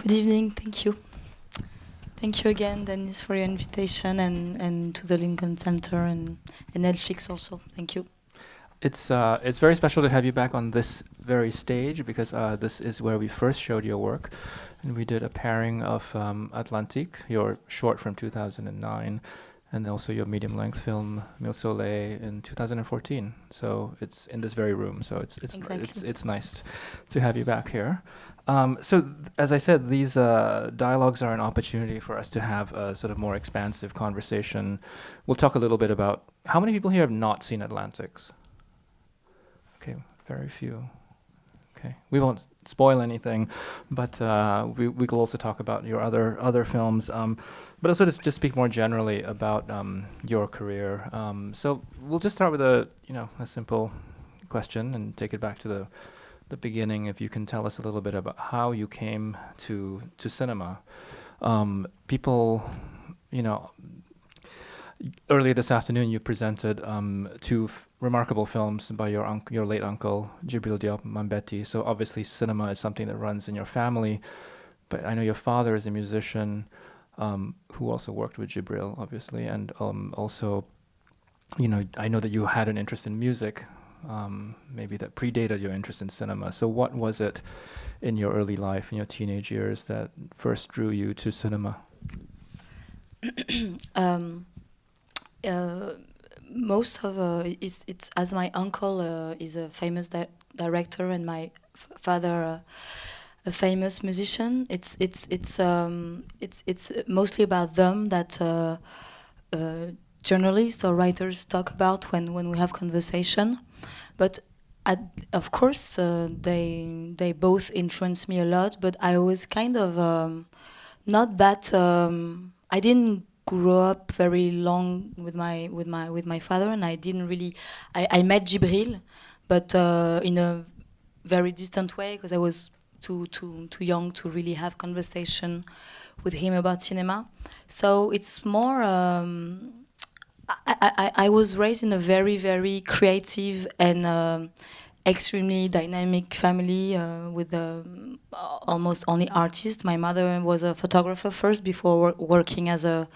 Good evening, thank you. Thank you again, Dennis, for your invitation, and to the Lincoln Center and Netflix also. Thank you. It's very special to have you back on this very stage because this is where we first showed your work, and we did a pairing of Atlantique, your short from 2009, and also your medium-length film Mille Soleil in 2014. So it's in this very room. So it's nice to have you back here. As I said, these dialogues are an opportunity for us to have a sort of more expansive conversation. We'll talk a little bit about how many people here have not seen Atlantics. Okay, very few. Okay, we won't spoil anything, but we will also talk about your other films. But also just speak more generally about your career. So we'll just start with a simple question and take it back to the beginning. If you can tell us a little bit about how you came to cinema. People, earlier this afternoon you presented two remarkable films by your late uncle, Djibril Diop Mambéty. So obviously cinema is something that runs in your family, but I know your father is a musician who also worked with Djibril, obviously, and also, I know that you had an interest in music, maybe that predated your interest in cinema. So what was it in your early life, in your teenage years, that first drew you to cinema? Most of it's as my uncle is a famous director and my father a famous musician. It's mostly about them that journalists or writers talk about when we have conversation. But of course they both influence me a lot. But I was kind of not that. I didn't grow up very long with my father, and I didn't really. I met Djibril, but in a very distant way because I was too young to really have conversation with him about cinema. So it's more. I was raised in a very, very creative and extremely dynamic family with almost only artists. My mother was a photographer first before working as a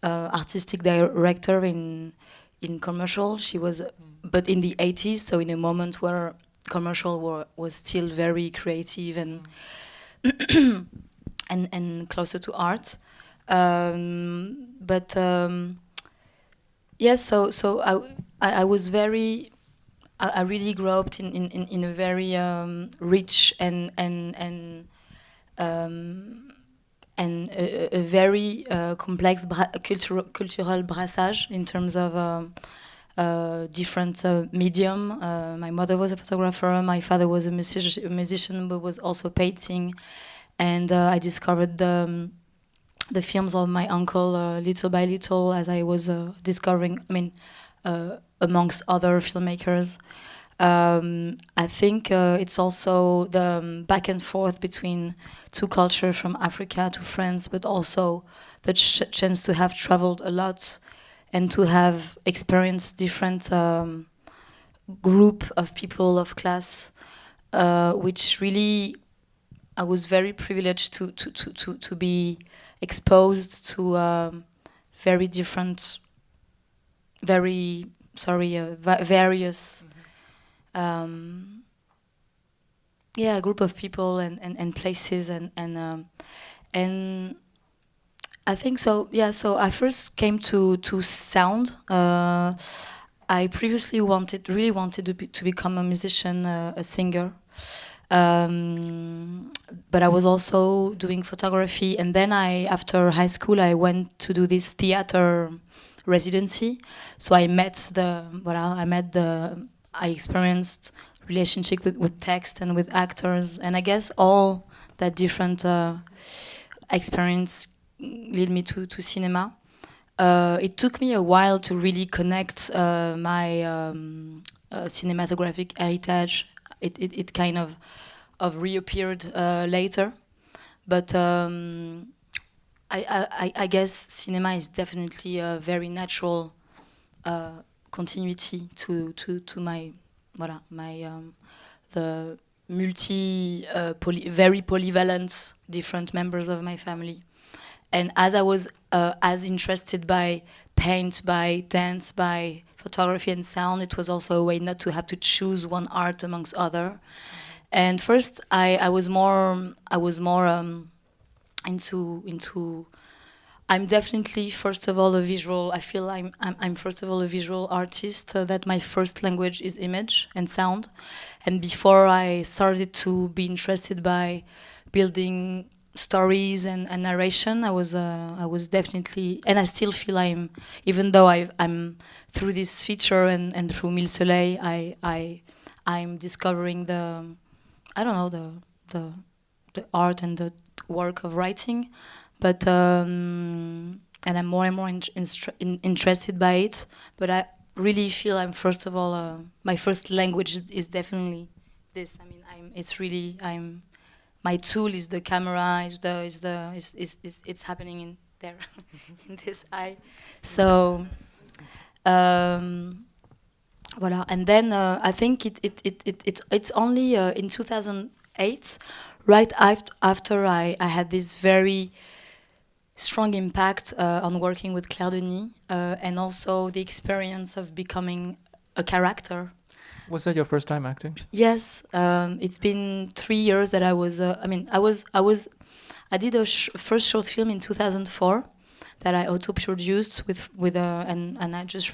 artistic director in commercial. She was, but in the 80s, so in a moment where commercial was still very creative and and closer to art. Yes, so I was very. I really grew up in a very rich and a very complex cultural brassage in terms of different medium. My mother was a photographer. My father was a musician, but was also painting. And I discovered the films of my uncle little by little as I was discovering. Amongst other filmmakers. I think it's also the back and forth between two cultures from Africa to France, but also the chance to have traveled a lot and to have experienced different group of people of class, which really I was very privileged to be exposed to very different, various group of people and places and I think so. Yeah, so I first came to sound. I previously really wanted to become a musician, a singer. But I was also doing photography, and then after high school I went to do this theater residency. So I experienced relationship with text and with actors, and I guess all that different experience led me to cinema. It took me a while to really connect my cinematographic heritage. It kind of reappeared later, but I guess cinema is definitely a very natural continuity to my the very polyvalent, different members of my family. And as I was as interested by paint, by dance, by photography and sound, it was also a way not to have to choose one art amongst other. And first, I was more into. I'm definitely first of all a visual. I feel I'm first of all a visual artist. That my first language is image and sound. And before I started to be interested by building stories and narration, I was definitely, and I still feel even though I'm through this feature and through Mille Soleil, I'm discovering the art and the work of writing, but and I'm more and more interested by it. But I really feel I'm first of all my first language is definitely this. I mean, my tool is the camera. It's happening in there in this eye. So voilà. And then I think it's only in 2008, right after I had this very strong impact on working with Claire Denis, and also the experience of becoming a character. Was that your first time acting? Yes, it's been 3 years that I was. I did a first short film in 2004 that I auto-produced and I just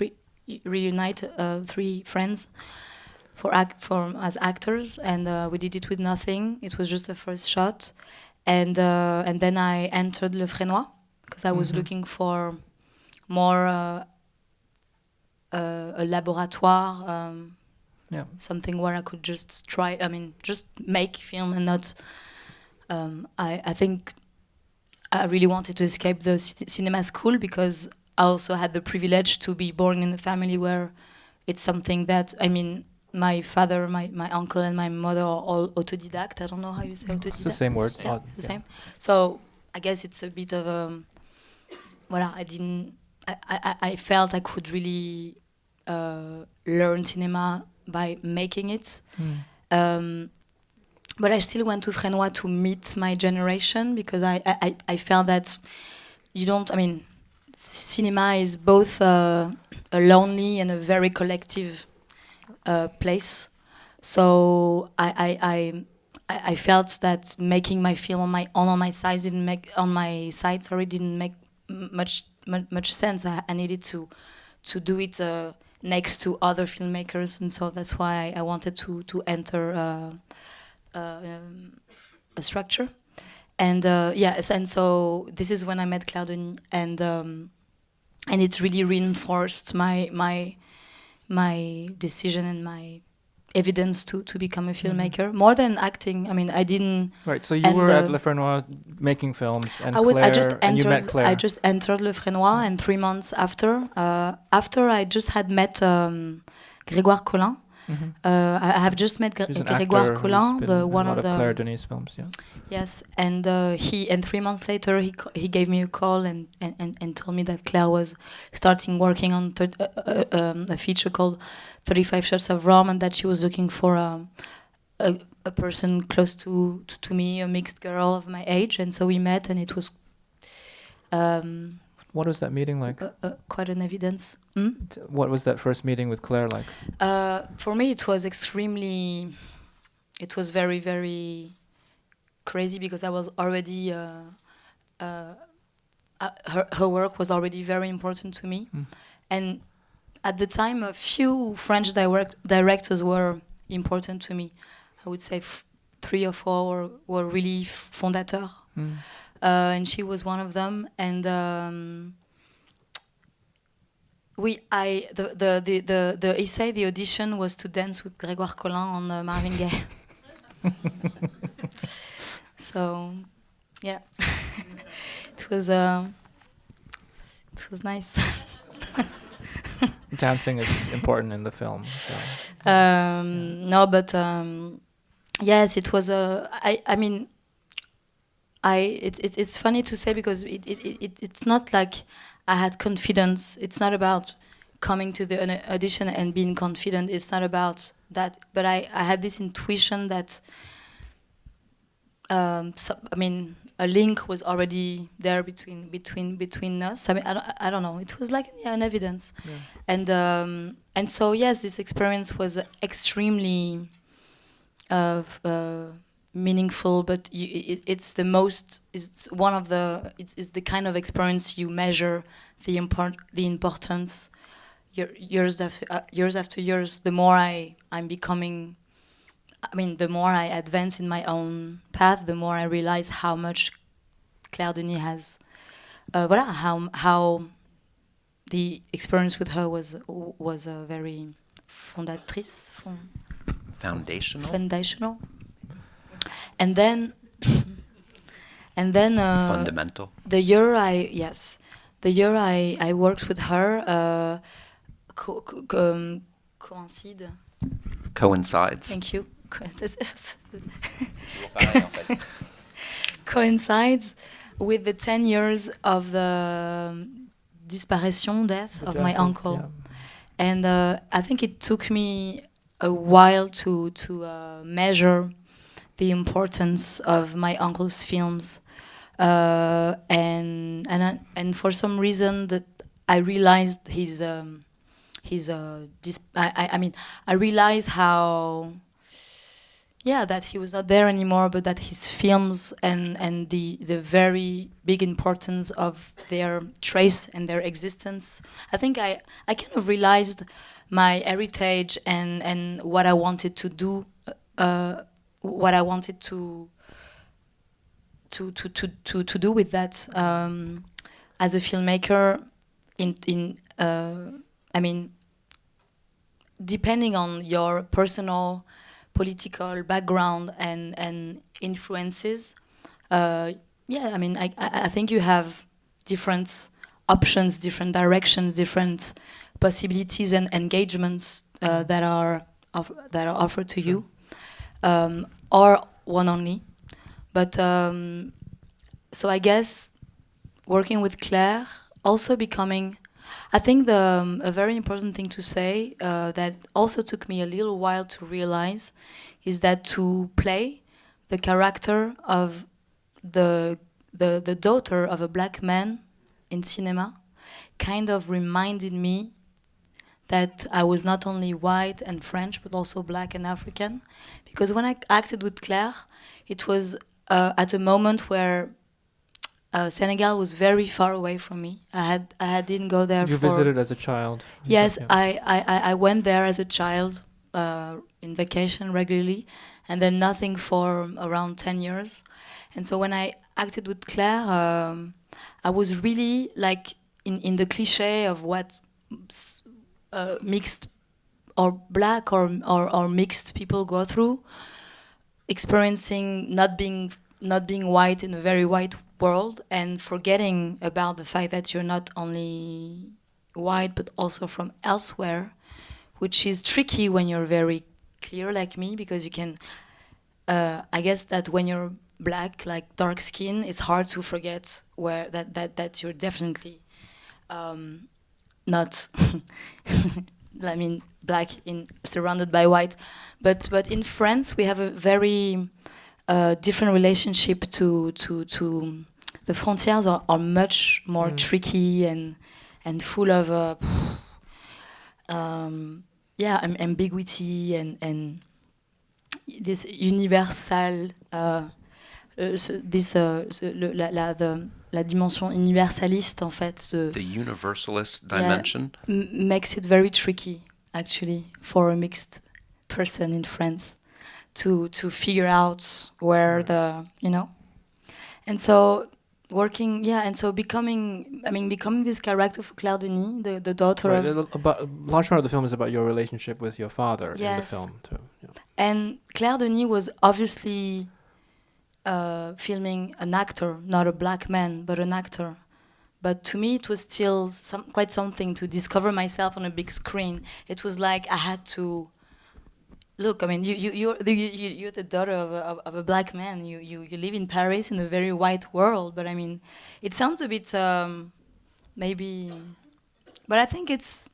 reunite 3 friends as actors, and we did it with nothing. It was just a first shot, and then I entered Le Frénois because I was looking for more a laboratoire. Something where I could just try. Just make film and not. I think I really wanted to escape the cinema school because I also had the privilege to be born in a family where it's something that my father, my uncle, and my mother are all autodidact. I don't know how you say autodidact. It's the same word. Yeah, the same. So I guess it's a bit of I felt I could really learn cinema by making it. But I still went to Frénois to meet my generation because I felt that cinema is both a lonely and a very collective place. So I felt that making my film on my side didn't make much sense. I needed to do it next to other filmmakers, and so that's why I wanted to enter a structure. And and so this is when I met Claire Denis, and it really reinforced my decision and my evidence to become a filmmaker more than acting. I didn't. Right. So you were at Le Frénois making films, and you met Claire. I just entered Le Frénois, and 3 months after I just had met Grégoire Collin. I have just met Grégoire Collin, one of the Claire Denis films. Yeah. Yes, and 3 months later he gave me a call and told me that Claire was starting working on a feature called 35 Shots of Rum, and that she was looking for a person close to me, a mixed girl of my age, and so we met, and it was. What was that meeting like? Quite an evidence. What was that first meeting with Claire like? For me, it was very, very crazy because I was already. Her work was already very important to me, and at the time, a few French directors were important to me. I would say 3 or 4 were really fondateurs. And she was one of them, and the essay, the audition was to dance with Grégoire Collin on Marvin Gaye. So, yeah, it was nice. Dancing is important in the film. So. No, but yes, it was it's funny to say because it's not like I had confidence. It's not about coming to the audition and being confident. It's not about that, but I had this intuition that a link was already there between us. I mean, I don't know. It was like an evidence, and so yes, this experience was extremely meaningful. But it's the most. It's one of the. It's the kind of experience you measure the importance. Years after years, the more I'm becoming. I mean, the more I advance in my own path, the more I realize how much Claire Denis has, how the experience with her was very foundational, and then fundamental. The year I worked with her coincides. Thank you. Coincides with the 10 years of the death of my uncle. Yeah. And I think it took me a while to measure the importance of my uncle's films, and for some reason that I realized I realized how, that he was not there anymore, but that his films and the very big importance of their trace and their existence. I think I kind of realized my heritage and what I wanted to do, what I wanted to do with that as a filmmaker. Depending on your personal political background and influences, I think you have different options, different directions, different possibilities and engagements that are offered to you, or one only. But so I guess working with Claire, also becoming, I think a very important thing to say that also took me a little while to realize is that to play the character of the daughter of a black man in cinema kind of reminded me that I was not only white and French but also black and African, because when I acted with Claire, it was at a moment where Senegal was very far away from me. I didn't go there. You visited as a child. Yes, I went there as a child in vacation regularly, and then nothing for around 10 years. And so when I acted with Claire, I was really like in the cliche of what mixed or black or mixed people go through, experiencing not being white in a very white world, and forgetting about the fact that you're not only white but also from elsewhere, which is tricky when you're very clear like me, because you can I guess that when you're black, like dark skin, it's hard to forget where that you're definitely not black surrounded by white, but in France we have a very different relationship to the frontières are much more tricky and full of ambiguity and this universal la dimension universaliste en fait, the universalist dimension makes it very tricky actually for a mixed person in France to figure out where and so becoming this character for Claire Denis, the daughter of. A large part of the film is about your relationship with your father in the film too. Yeah. And Claire Denis was obviously filming an actor, not a black man, but an actor. But to me, it was still quite something to discover myself on a big screen. It was like I had to. Look, I mean, you're the daughter of a black man. You live in Paris in a very white world. But I mean, it sounds a bit maybe, but I think it's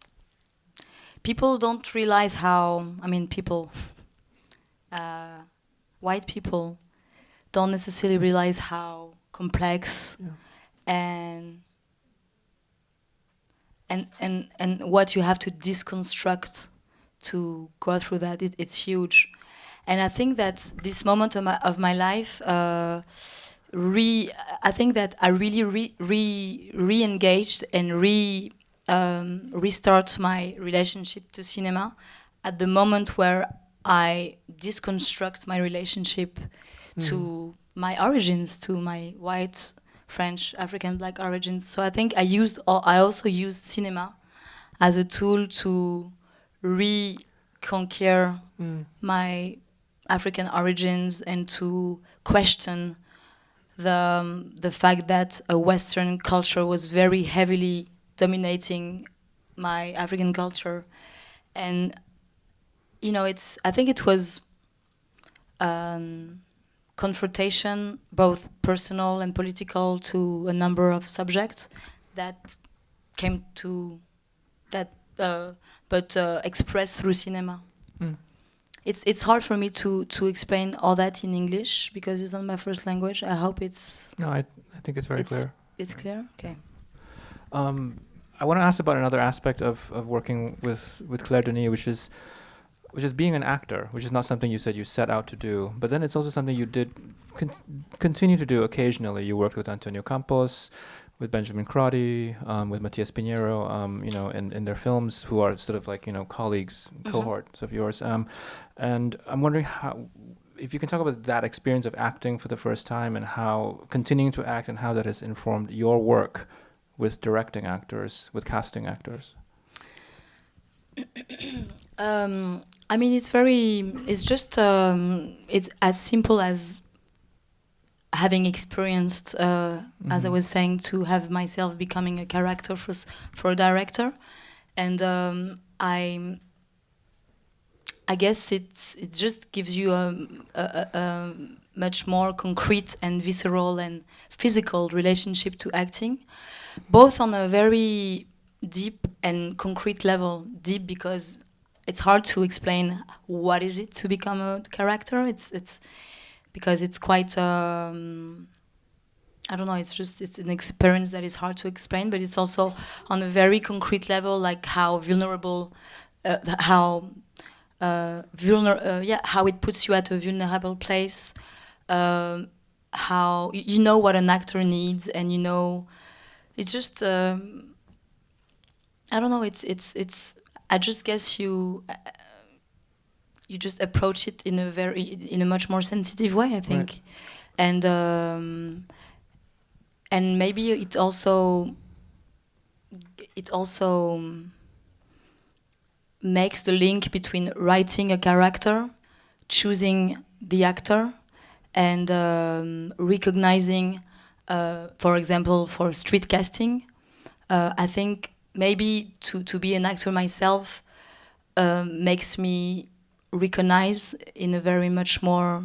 people don't realize how, I mean, people, white people don't necessarily realize how complex and what you have to deconstruct to go through that. It's huge. And I think that this moment of my life, I think that I really re-engaged and restart my relationship to cinema at the moment where I deconstruct my relationship to my origins, to my white, French, African, Black origins. So I think I also used cinema as a tool to reconquer my African origins and to question the fact that a Western culture was very heavily dominating my African culture. And I think it was confrontation, both personal and political, to a number of subjects that came to that, but expressed through cinema. It's hard for me to explain all that in English because it's not my first language. I hope it's... No, I think it's very clear. It's clear? Okay. I want to ask about another aspect of working with Claire Denis, which is being an actor, which is not something you said you set out to do, but then it's also something you did continue to do occasionally. You worked with Antonio Campos, with Benjamin Crotty, with Matias Pinheiro, in their films, who are sort of like, colleagues, cohorts of yours. And I'm wondering if you can talk about that experience of acting for the first time and how continuing to act and how that has informed your work with directing actors, with casting actors. I mean, it's as simple as having experienced, as I was saying, to have myself becoming a character for a director. And I guess it just gives you a much more concrete and visceral and physical relationship to acting, both on a very deep and concrete level. Deep because it's hard to explain what is it to become a character. It's because it's quite I don't know. It's an experience that is hard to explain, but it's also on a very concrete level, like how vulnerable, how it puts you at a vulnerable place. How you know what an actor needs, and it's just I don't know. It's. I just guess you just approach it in a much more sensitive way, I think, right. And maybe it also makes the link between writing a character, choosing the actor, and recognizing, for example, for street casting. I think maybe to be an actor myself makes me recognize in a very much more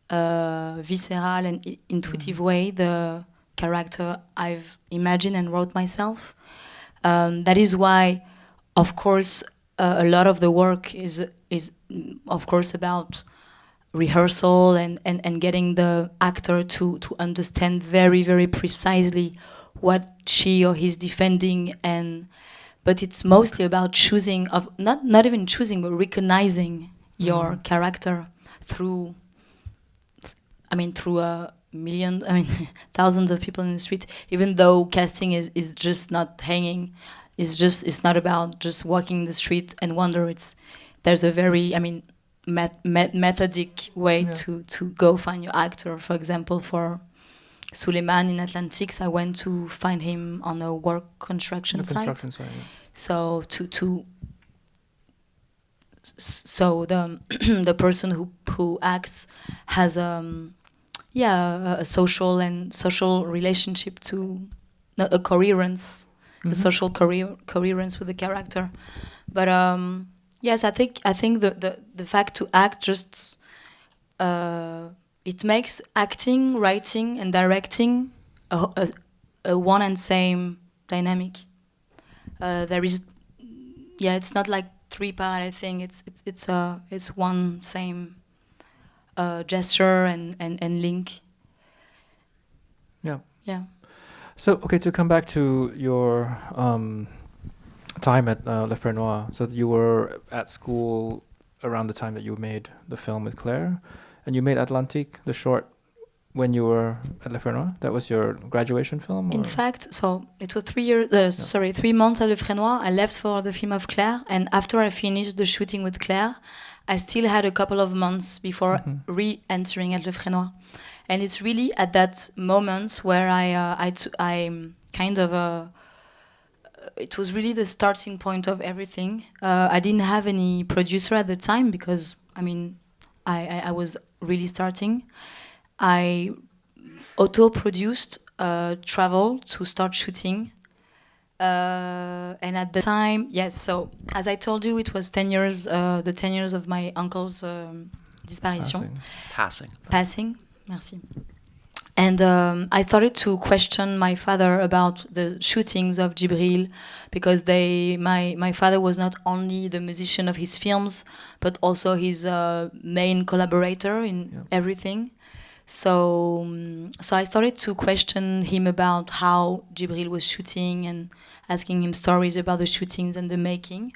visceral and intuitive way the character I've imagined and wrote myself. That is why, of course, a lot of the work is of course about rehearsal and getting the actor to understand very, very precisely what she or he's defending, but it's mostly about choosing of not even choosing, but recognizing your character through a million, thousands of people in the street. Even though casting is just not hanging, it's not about just walking the street and wonder. There's a very methodic way to go find your actor. For example, for Souleiman in Atlantics, I went to find him on a work construction site. So so the person who acts has a social relationship to a coherence, a social coherence with the character. But yes, I think the fact to act just it makes acting, writing, and directing a one and same dynamic. It's not like three parallel thing. It's one same gesture and link. Yeah. Yeah. So, okay, to come back to your time at Le Frère Noir, so you were at school around the time that you made the film with Claire, and you made Atlantique, the short, when you were at Le Frère Noir? That was your graduation film? In fact, so it was 3 years. 3 months at Le Frère Noir. I left for the film of Claire, and after I finished the shooting with Claire, I still had a couple of months before re-entering at Le Frère Noir. And it's really at that moment where it was really the starting point of everything. I didn't have any producer at the time because, I was really starting. I auto-produced travel to start shooting. And at the time, yes, so as I told you, it was 10 years, the 10 years of my uncle's disparition. Passing, merci. And I started to question my father about the shootings of Djibril, because my father was not only the musician of his films, but also his main collaborator in everything. So I started to question him about how Djibril was shooting and asking him stories about the shootings and the making.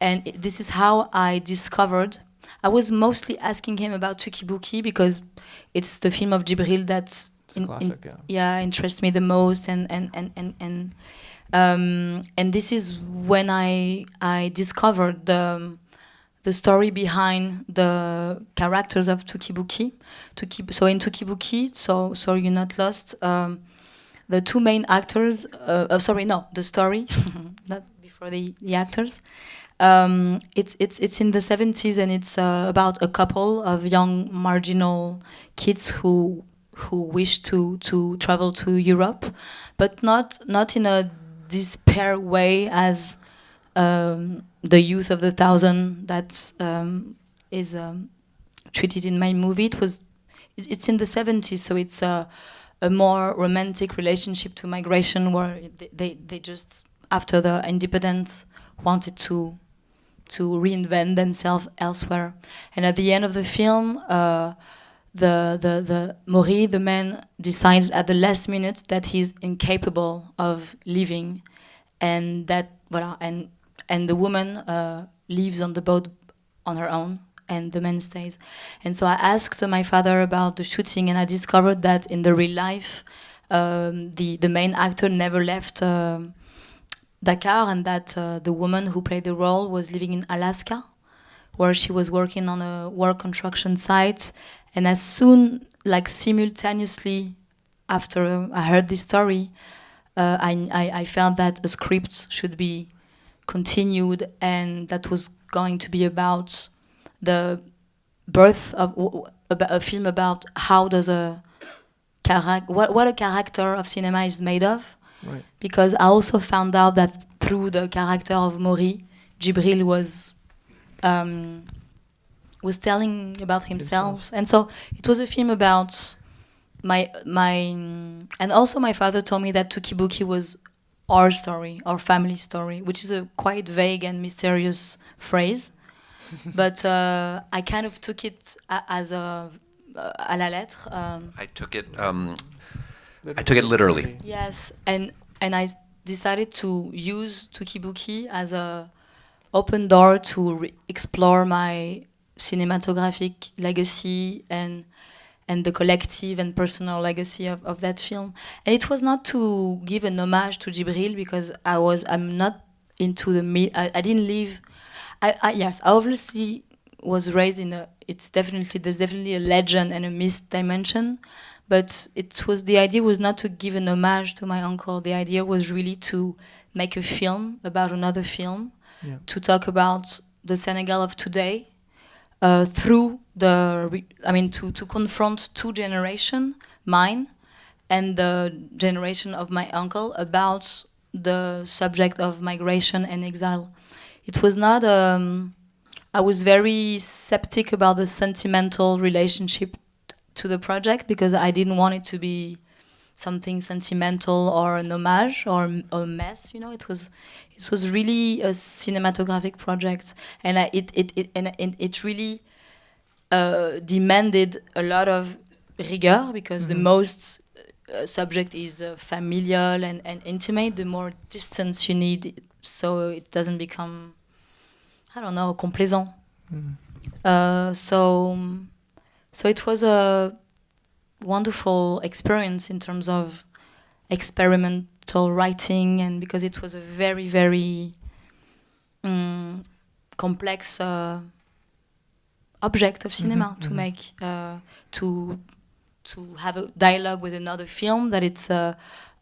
And this is how I discovered. I was mostly asking him about Tukibuki because it's the film of Djibril that's interests me the most, and this is when I discovered the story behind the characters of Tukibuki. So in Tukibuki, so you're not lost. The two main actors. The story, not before the actors. It's in the 70s, and it's about a couple of young marginal kids who wish to travel to Europe, but not in a despair way as the youth of the thousand that is treated in my movie. It's in the 70s, so it's a more romantic relationship to migration, where they just, after the independence, wanted to reinvent themselves elsewhere. And at the end of the film, the Maury, the man, decides at the last minute that he's incapable of leaving, and that and the woman leaves on the boat on her own, and the man stays. And so I asked my father about the shooting, and I discovered that in the real life, the main actor never left Dakar, and that the woman who played the role was living in Alaska, where she was working on a work construction site. And as soon, simultaneously after I heard this story, I felt that a script should be continued, and that was going to be about the birth of a film about how does what a character of cinema is made of. Right. Because I also found out that through the character of Maury, Djibril was telling about himself. And so it was a film about my and also my father told me that Tukibuki was our story, our family story, which is a quite vague and mysterious phrase. But I kind of took it as à la lettre. I took it literally. Yes, and I decided to use Tukibuki as a open door to explore my cinematographic legacy and the collective and personal legacy of that film. And it was not to give an homage to Djibril, because I'm not into the I didn't live. Yes, I obviously was raised in there's definitely a legend and a myth dimension, but the idea was not to give an homage to my uncle. The idea was really to make a film about another film, to talk about the Senegal of today, through to confront two generations, mine and the generation of my uncle, about the subject of migration and exile. It was not. I was very skeptic about the sentimental relationship to the project, because I didn't want it to be something sentimental or an homage or a mess. You know, it was really a cinematographic project, and it really demanded a lot of rigueur, because the most subject is familial and intimate. The more distance you need, so it doesn't become, I don't know, complaisant. So it was a wonderful experience in terms of experimental writing, and because it was a very, very complex object of cinema to make, to have a dialogue with another film, that it's a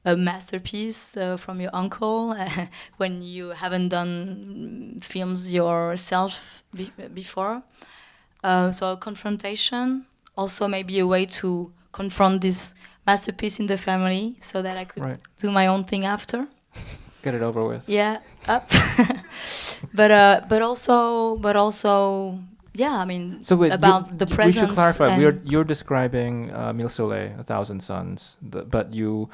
masterpiece from your uncle when you haven't done films yourself before. So a confrontation, also maybe a way to confront this masterpiece in the family, so that I could do my own thing after. Get it over with. Yeah, up. but also, yeah. I mean, so wait, about the presence. We should clarify. You're describing Mille Soleil, A Thousand Suns, but you.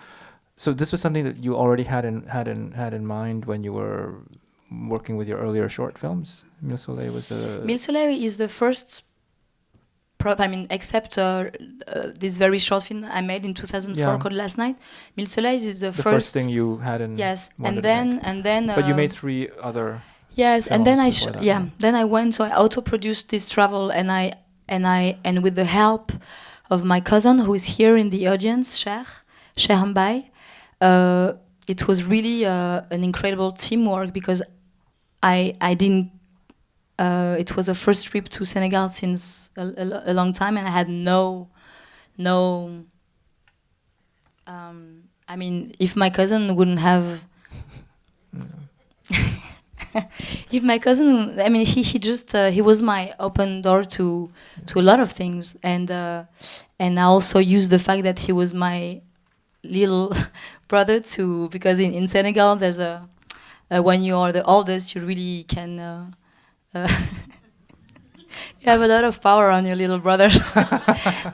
So this was something that you already had in mind when you were working with your earlier short films. Mille Soleil was a. Mille Soleil is the first. Except this very short film I made in 2004 called Last Night. Mille Soleil is the first thing you had in. Yes, and then. But you made 3 other. Yes, and then then I went. So I auto-produced this travel, and with the help of my cousin, who is here in the audience, Cher Hambai. It was really an incredible teamwork, because I didn't. It was a first trip to Senegal since a long time, and I had no. I mean, if my cousin wouldn't have. If my cousin, I mean, he just he was my open door to a lot of things, and I also used the fact that he was my little brother because in Senegal there's a when you are the oldest, you really can. You have a lot of power on your little brothers.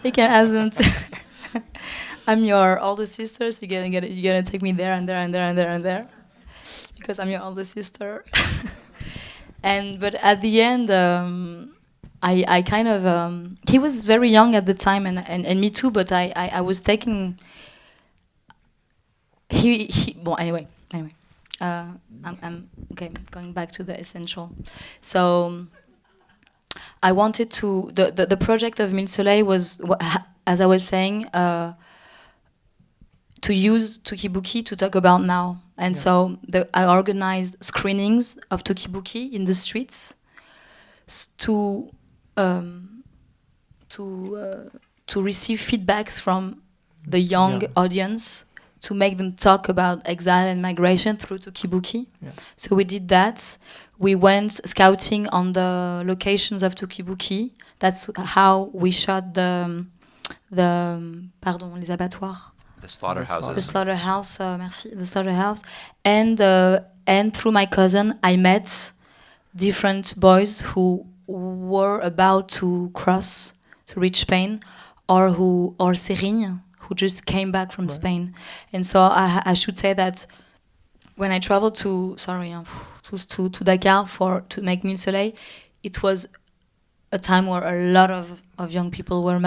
You can ask them to. I'm your older sister, so you're gonna take me there and there and there and there and there, because I'm your older sister. But at the end, I kind of he was very young at the time, and me too. But I was taking. Anyway. I'm okay. Going back to the essential. So I wanted to the project of Mille Soleil was, as I was saying, to use Tukibuki to talk about now, and so I organized screenings of Tukibuki in the streets to receive feedbacks from the young audience, to make them talk about exile and migration through Tukibuki. Yeah. So we did that. We went scouting on the locations of Tukibuki. That's how we shot les abattoirs. The slaughterhouses. The slaughterhouse, merci. The slaughterhouse. And through my cousin, I met different boys who were about to cross to reach Spain, or Serigne, who just came back from Spain. And so I should say that when I traveled to Dakar to make Mille Soleil, it was a time where a lot of young people were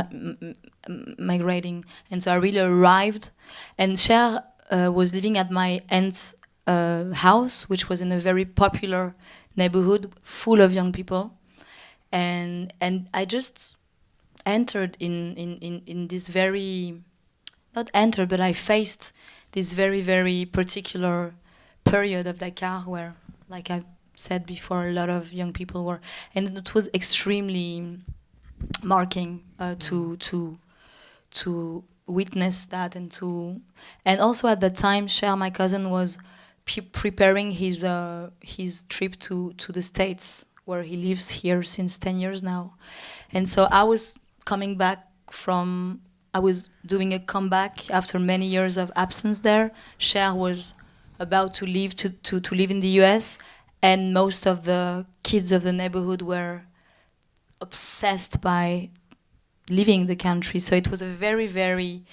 migrating. And so I really arrived. And Cher was living at my aunt's house, which was in a very popular neighborhood full of young people. And I just entered in this very... Not entered, but I faced this very, very particular period of Dakar where, like I said before, a lot of young people were, and it was extremely marking to witness that, and also at the time, Cher, my cousin, was preparing his trip to the States, where he lives here since 10 years now, and so I was coming back from. I was doing a comeback after many years of absence there. Cher was about to leave to live in the US, and most of the kids of the neighborhood were obsessed by leaving the country. So it was a very, very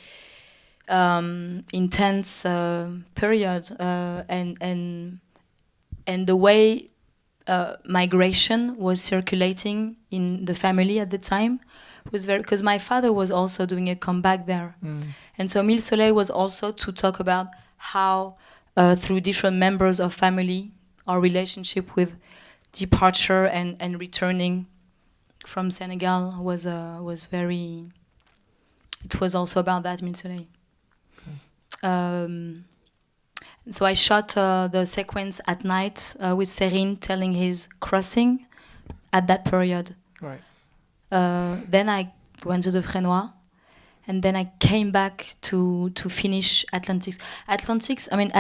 intense period, and the way migration was circulating in the family at the time was very, because my father was also doing a comeback there, and so Mille Soleil was also to talk about how through different members of family, our relationship with departure and returning from Senegal was very. It was also about that, Mille Soleil. So I shot the sequence at night with Serine telling his crossing at that period. Right. Then I went to the Frénois, and then I came back to finish Atlantics. Atlantics, I mean,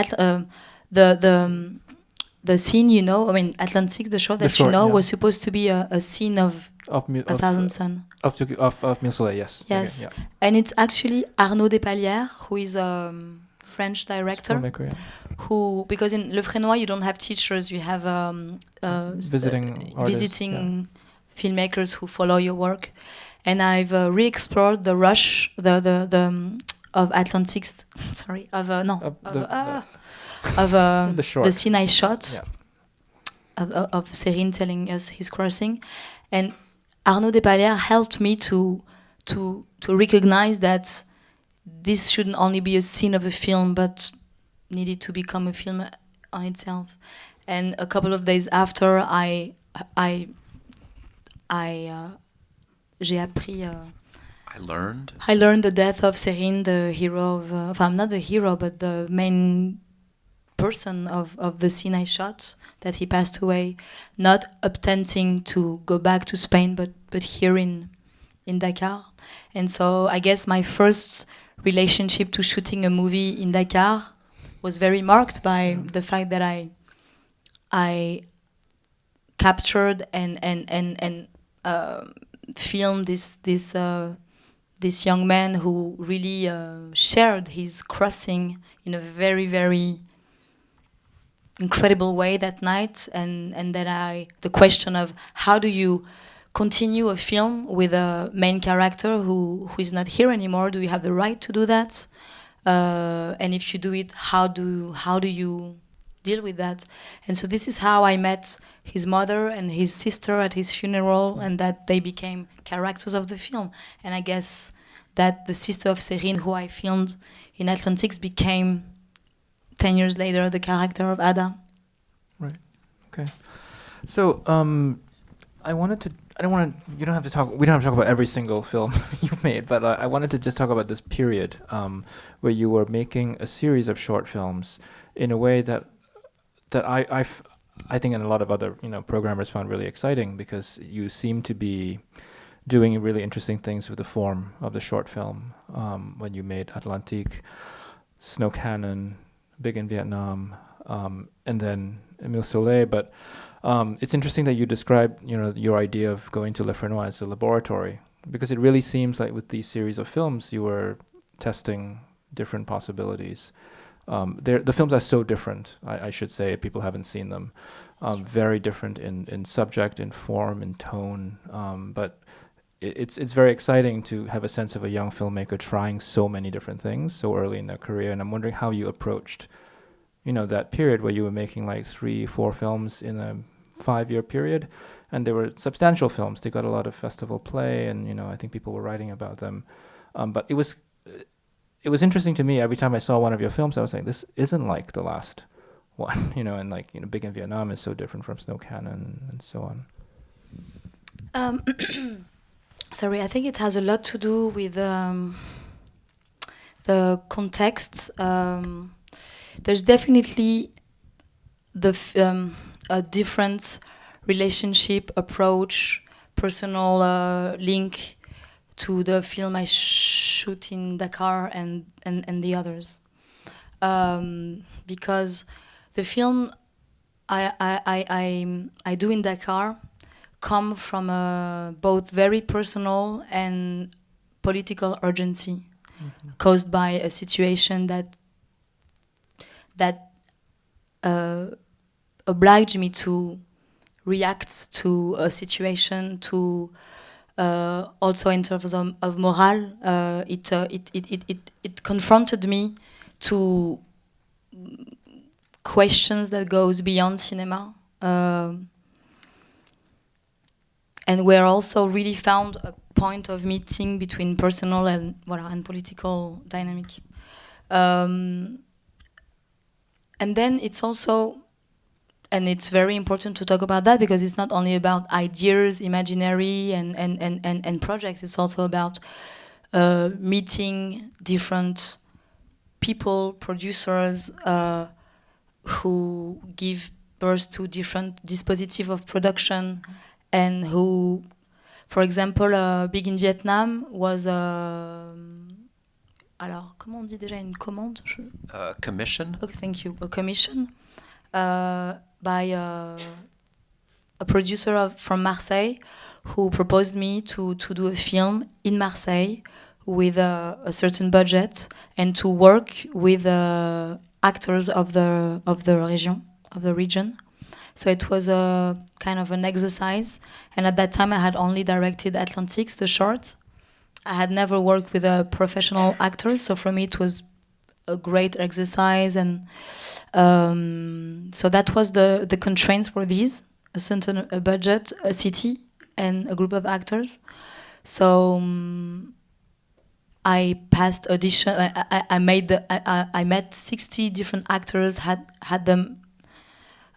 the scene, you know, I mean, Atlantic, the short that you know, was supposed to be a scene of A Thousand Suns. Of Mille Soleil, yes. Yes. Okay, yeah. And it's actually Arnaud Despalières, who is a French director. Filmmaker, yeah. Who, because in Le Frénois you don't have teachers, you have visiting artists, filmmakers who follow your work. And I've re-explored the rush, of Atlantics, sorry, the scene I shot, of Serine telling us his crossing, and Arnaud Despalières helped me to recognize that this shouldn't only be a scene of a film, but needed to become a film on itself. And a couple of days after, j'ai appris. I learned the death of Serine, the hero of. Not the hero, but the main person of the scene I shot, that he passed away, not attempting to go back to Spain, but here in Dakar. And so I guess my first relationship to shooting a movie in Dakar was very marked by the fact that I captured and filmed this young man who really shared his crossing in a very, very incredible way that night, and that the question of how do you continue a film with a main character who is not here anymore? Do you have the right to do that? And if you do it, how do you deal with that? And so this is how I met his mother and his sister at his funeral, and that they became characters of the film. And I guess that the sister of Serine, who I filmed in Atlantics, became 10 years later the character of Ada. Right. Okay. So I wanted to. I don't want to. You don't have to talk. We don't have to talk about every single film you've made, but I wanted to just talk about this period where you were making a series of short films in a way that I think and a lot of other programmers found really exciting, because you seem to be doing really interesting things with the form of the short film when you made Atlantique, Snow Cannon, Big in Vietnam, and then Mille Soleil. But it's interesting that you describe your idea of going to Le Frénois as a laboratory, because it really seems like with these series of films you were testing different possibilities. The films are so different, I should say, if people haven't seen them. Very different in subject, in form, in tone, but it's very exciting to have a sense of a young filmmaker trying so many different things so early in their career. And I'm wondering how you approached that period where you were making like 3-4 films in a 5-year period, and they were substantial films. They got a lot of festival play, and I think people were writing about them. But it was interesting to me. Every time I saw one of your films, I was like, this isn't like the last one, and like Big in Vietnam is so different from Snow Cannon and so on. Sorry, I think it has a lot to do with the context. There's definitely a different relationship, approach, personal link to the film I shoot in Dakar and the others, because the film I do in Dakar come from both very personal and political urgency, caused by a situation that obliged me to react to a situation, to Also in terms of morale, it confronted me to questions that goes beyond cinema, and where also really found a point of meeting between personal and political dynamic. And then it's also, and it's very important to talk about that, because it's not only about ideas, imaginary and projects, it's also about meeting different people, producers, who give birth to different dispositifs of production, and who, for example, Big in Vietnam was alors, comment on dit déjà une commande? Commission? Oh, thank you. A commission by a producer from Marseille, who proposed me to do a film in Marseille with a certain budget, and to work with actors of the region. So it was a kind of an exercise, and at that time I had only directed Atlantics, the short. I had never worked with a professional actor, so for me it was a great exercise, and so that was the constraints for these: a budget, a city, and a group of actors. So I passed audition. I met 60 different actors, had them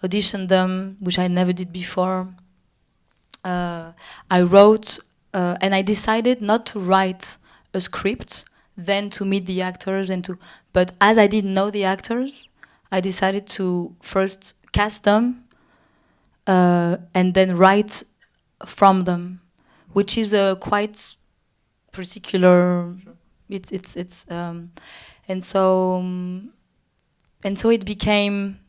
auditioned them, which I never did before. I wrote, and I decided not to write a script, then to meet the actors but as I didn't know the actors, I decided to first cast them, and then write from them, which is a quite particular. And so it became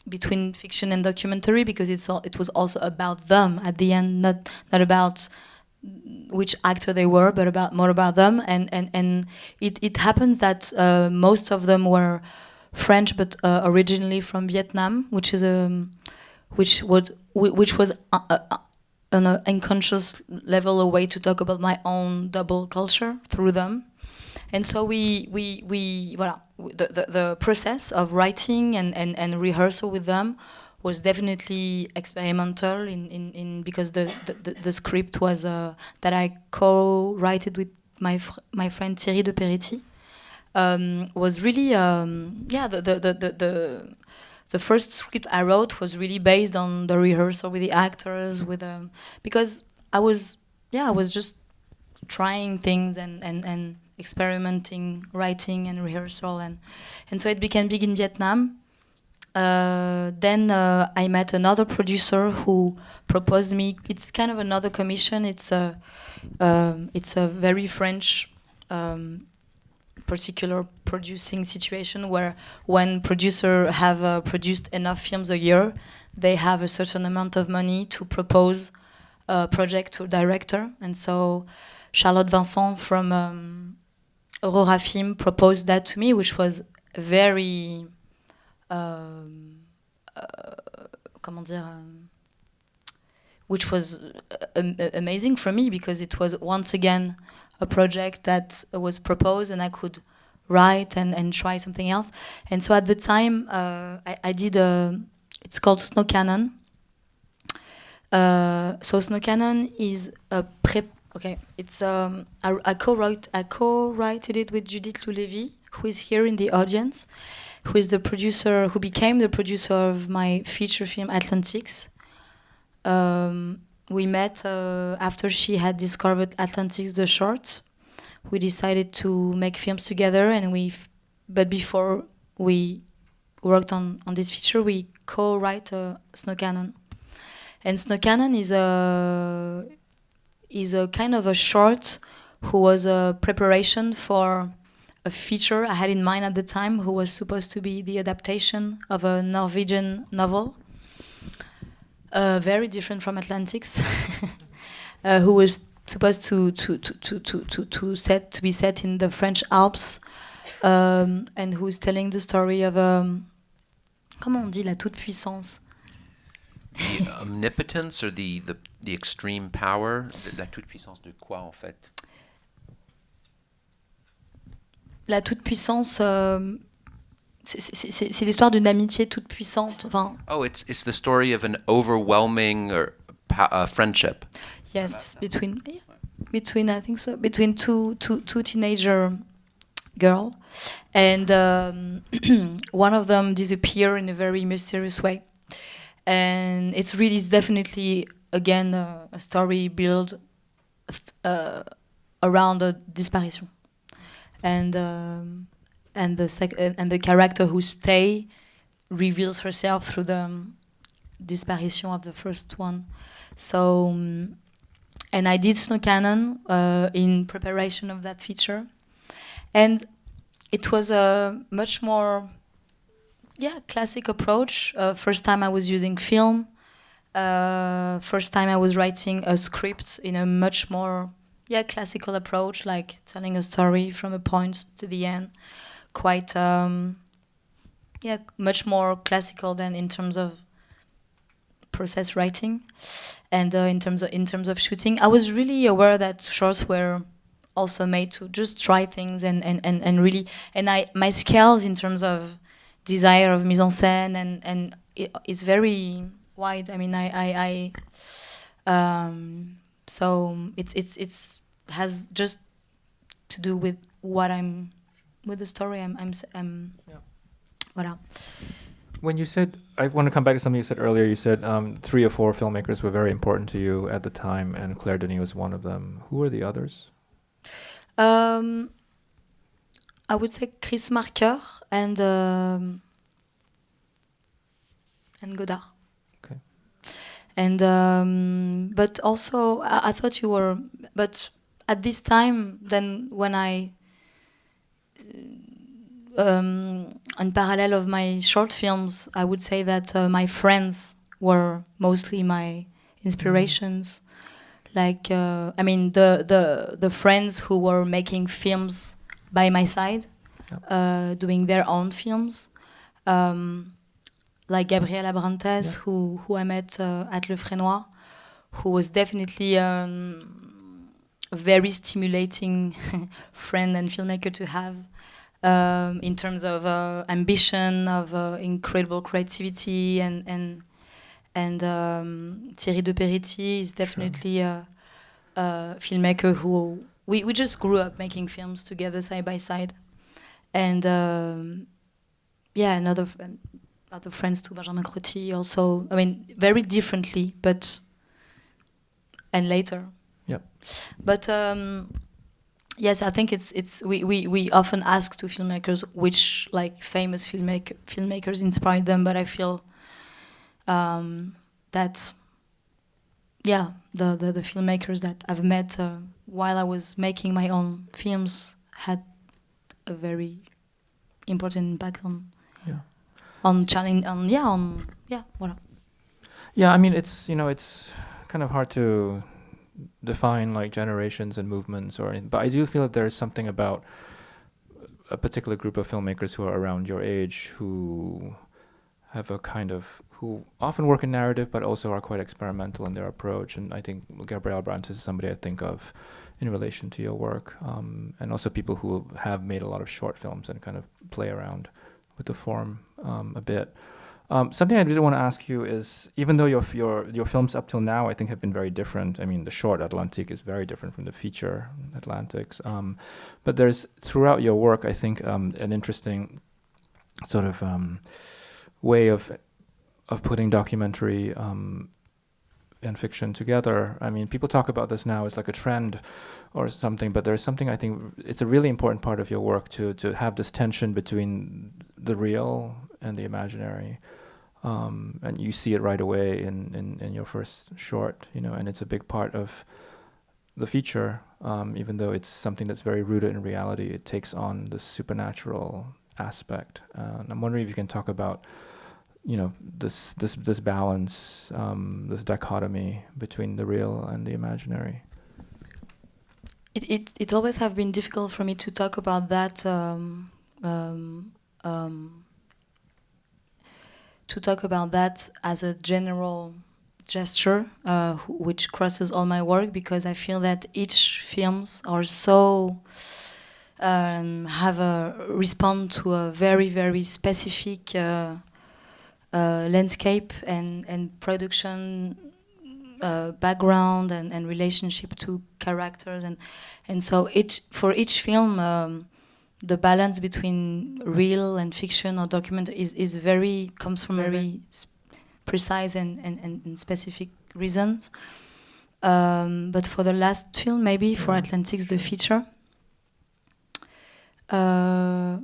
between fiction and documentary, because it was also about them at the end, not about which actor they were, but more about them. And it happens that most of them were French, but originally from Vietnam, which was on an unconscious level a way to talk about my own double culture through them. And so the process of writing and rehearsal with them was definitely experimental because the script was that I co-wrote with my friend Thierry de Peretti, was really the first script I wrote was really based on the rehearsal with the actors, because I was just trying things and experimenting, writing and rehearsal, and so it became big in Vietnam. Then I met another producer who proposed me. It's kind of another commission. It's a very French particular producing situation where when producers have produced enough films a year, they have a certain amount of money to propose a project to a director. And so Charlotte Vincent from Aurora Film proposed that to me, which was very which was amazing for me, because it was once again a project that was proposed and I could write and try something else. And so at the time I did it's called Snow Cannon. So Snow Cannon is a it's I co-wrote it with Judith Loulevi, who is here in the audience, who is the producer, who became the producer of my feature film Atlantics. We met after she had discovered Atlantics, the shorts. We decided to make films together, and but before we worked on this feature, we co-write Snow Cannon. And Snow Cannon is a kind of a short who was a preparation for a feature I had in mind at the time, who was supposed to be the adaptation of a Norwegian novel, very different from Atlantics, who was supposed to be set in the French Alps, and who is telling the story of comment on dit la toute puissance? The omnipotence or the extreme power, la toute puissance de quoi en fait? La toute puissance, c'est l'histoire d'une amitié toute puissante. Enfin, Oh, it's the story of an overwhelming friendship. yes, between I think so, between two teenager girl, and one of them disappear in a very mysterious way, and it's definitely again a story built around a disparition, and the character who stay reveals herself through the disparition of the first one. So, and I did snow cannon in preparation of that feature, and it was a much more, classic approach. First time I was using film. First time I was writing a script in a much more, classical approach, like telling a story from a point to the end. Quite, much more classical than in terms of process writing, and in terms of shooting. I was really aware that shorts were also made to just try things and really, and my skills in terms of desire of mise en scène and it's very wide. I mean, so it's has just to do with what I'm with the story. Voilà. When you said, I want to come back to something you said earlier. You said 3 or 4 filmmakers were very important to you at the time, and Claire Denis was one of them. Who were the others? I would say Chris Marker and Godard. Okay. And but also I thought you were, but at this time, then when I in parallel of my short films, I would say that my friends were mostly my inspirations. Like I mean, the friends who were making films by my side, doing their own films, like Gabriel Abrantes, who I met at Le Frénois, who was definitely a very stimulating friend and filmmaker to have. In terms of ambition, of incredible creativity, and Thierry de Peretti is definitely a filmmaker who we just grew up making films together side by side, and other friends too, Benjamin Crotty also. I mean, very differently, but and later. Yep. But. Yes, I think it's we often ask to filmmakers which like famous filmmakers inspired them, but I feel that the filmmakers that I've met while I was making my own films had a very important impact on challenge voilà. Yeah, I mean it's it's kind of hard to define like generations and movements or anything, but I do feel that there's something about a particular group of filmmakers who are around your age who have a kind of, who often work in narrative but also are quite experimental in their approach, and I think Gabriel Abrantes is somebody I think of in relation to your work, and also people who have made a lot of short films and kind of play around with the form a bit. Something I did want to ask you is, even though your films up till now I think have been very different. I mean, the short Atlantique is very different from the feature Atlantics. But there's throughout your work, I think, an interesting sort of way of putting documentary and fiction together. I mean, people talk about this now as like a trend or something, but there's something I think it's a really important part of your work to have this tension between the real and the imaginary. And you see it right away in your first short, and it's a big part of the feature, even though it's something that's very rooted in reality. It takes on this supernatural aspect. And I'm wondering if you can talk about, this balance, this dichotomy between the real and the imaginary. It always have been difficult for me to talk about that. to talk about that as a general gesture, which crosses all my work, because I feel that each films are so have a respond to a very, very specific landscape and production background and relationship to characters, and so for each film the balance between real and fiction or document comes from very precise and specific reasons. But for the last film, maybe for Atlantics, the feature, the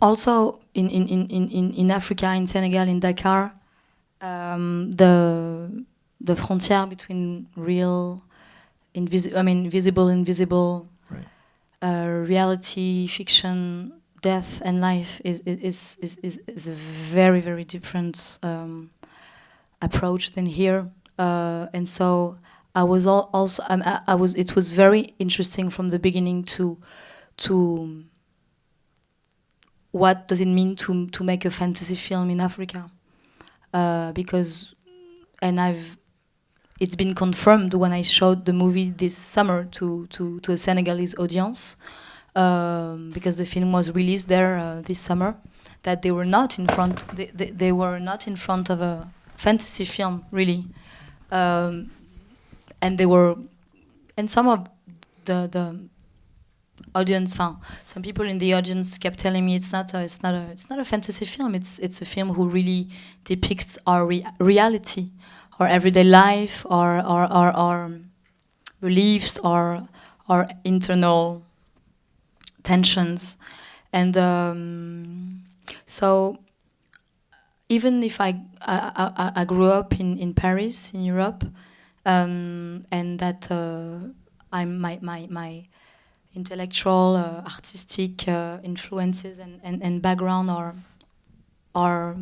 also in Africa, in Senegal, in Dakar, the frontier between real, visible, invisible, right. reality, fiction, death, and life is a very, very different approach than here, and so I was also it was very interesting from the beginning to what does it mean to make a fantasy film in Africa, because it's been confirmed when I showed the movie this summer to a Senegalese audience, because the film was released there this summer, that they were not in front. They were not in front of a fantasy film, really, and some of the audience, some people in the audience kept telling me it's not a fantasy film. It's a film who really depicts our reality, our everyday life, our beliefs, our internal tensions, and so even if I grew up in Paris, in Europe, and that I'm my intellectual, artistic influences and background are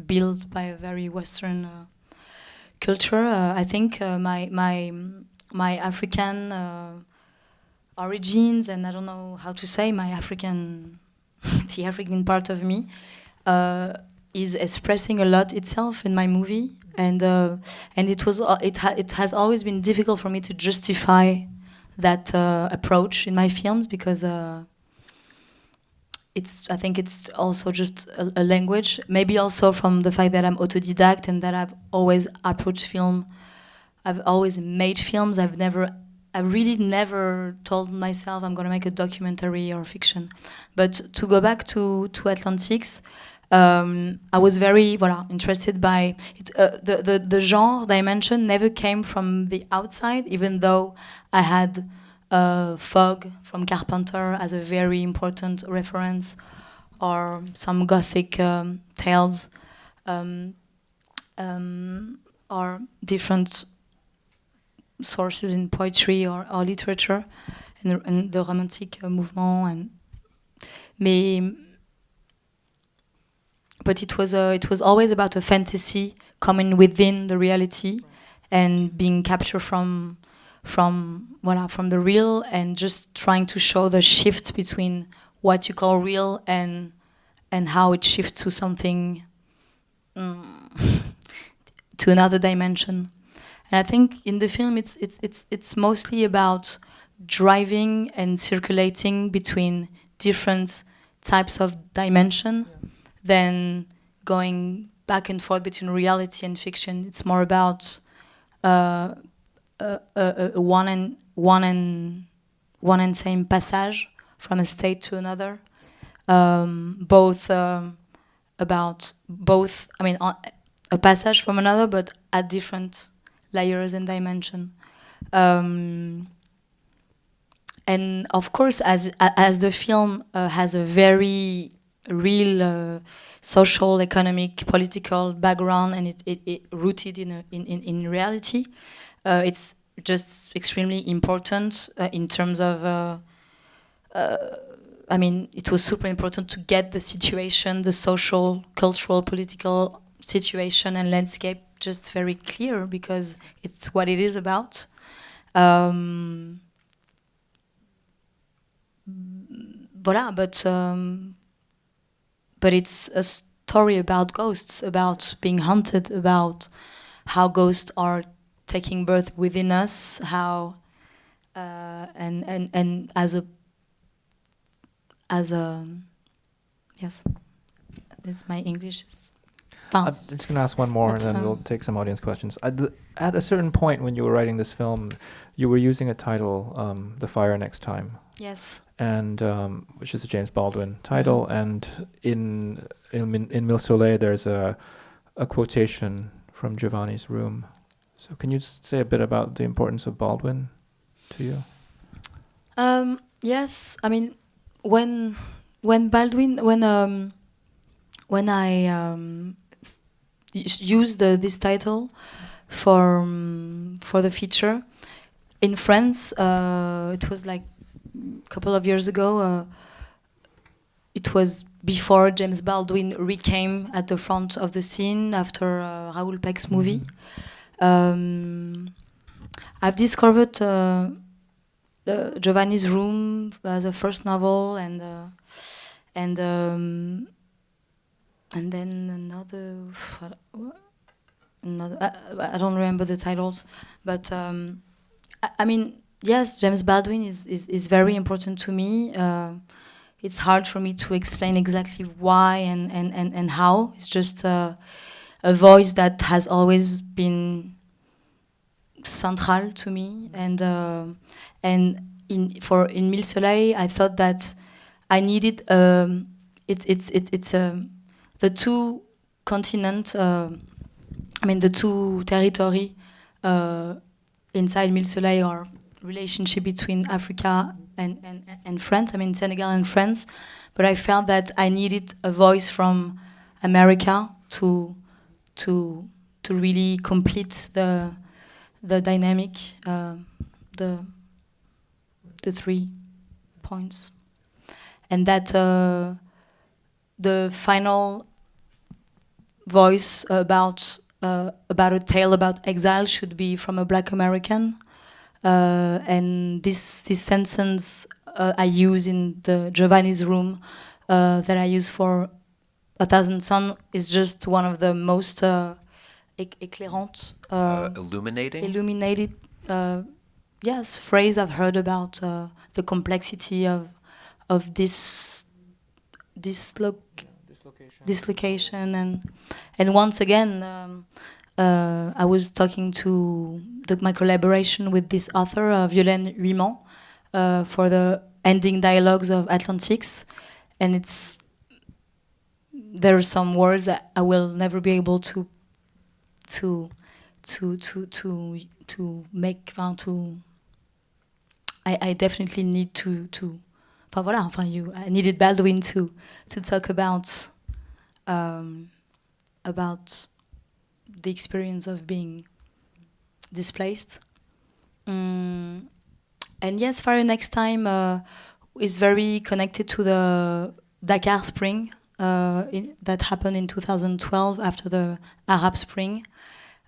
built by a very Western culture. I think my African origins, and I don't know how to say, my African, the African part of me, is expressing a lot itself in my movie, and it has always been difficult for me to justify that approach in my films, because I think it's also just a language, maybe also from the fact that I'm autodidact and that I've always approached film, I've always made films. I really never told myself I'm going to make a documentary or fiction. But to go back to Atlantics, I was very interested by it. The genre dimension never came from the outside, even though I had Fog from Carpenter as a very important reference, or some Gothic tales, or different sources in poetry or literature, and the romantic movement, but it was always about a fantasy coming within the reality, and being captured from the real, and just trying to show the shift between what you call real and how it shifts to something, to another dimension. And I think in the film it's mostly about driving and circulating between different types of dimension, than going back and forth between reality and fiction. It's more about one and same passage from a state to another, about both. A passage from another, but at different layers and dimension. And of course, as the film has a very real social, economic, political background, and it rooted in reality, it's just extremely important in terms of. It was super important to get the situation, the social, cultural, political situation and landscape just very clear, because it's what it is about. But but it's a story about ghosts, about being haunted, about how ghosts are taking birth within us, how and as a yes, it's my English. I'm just going to ask one more, and then we'll take some audience questions. At a certain point when you were writing this film, you were using a title, The Fire Next Time. Yes. And which is a James Baldwin title, and in Mille Soleil there's a quotation from Giovanni's Room. So can you say a bit about the importance of Baldwin to you? Yes, I mean when I used this title for the feature in France, it was like a couple of years ago. It was before James Baldwin recame at the front of the scene after Raoul Peck's movie. I've discovered Giovanni's Room as a first novel, and then another. I don't remember the titles, but I mean, yes, James Baldwin is very important to me. It's hard for me to explain exactly why and how. It's just a voice that has always been central to me, and in Mille Soleil, I thought that I needed it's the two continents. The two territory inside Mille Soleil are relationship between Africa and France. I mean Senegal and France, but I felt that I needed a voice from America to really complete the dynamic, the 3 points, and that the final voice about a tale about exile should be from a Black American, and this sentence I use in the Giovanni's Room that I use for A Thousand Suns is just one of the most éclairant, illuminated yes, phrase I've heard about the complexity of this dislocation, and once again I was talking to my collaboration with this author Violaine Huymans for the ending dialogues of Atlantics, and there are some words that I will never be able to make. I definitely need to. I needed Baldwin to talk about the experience of being displaced. And yes, Fire Next Time is very connected to the Dakar Spring that happened in 2012 after the Arab Spring.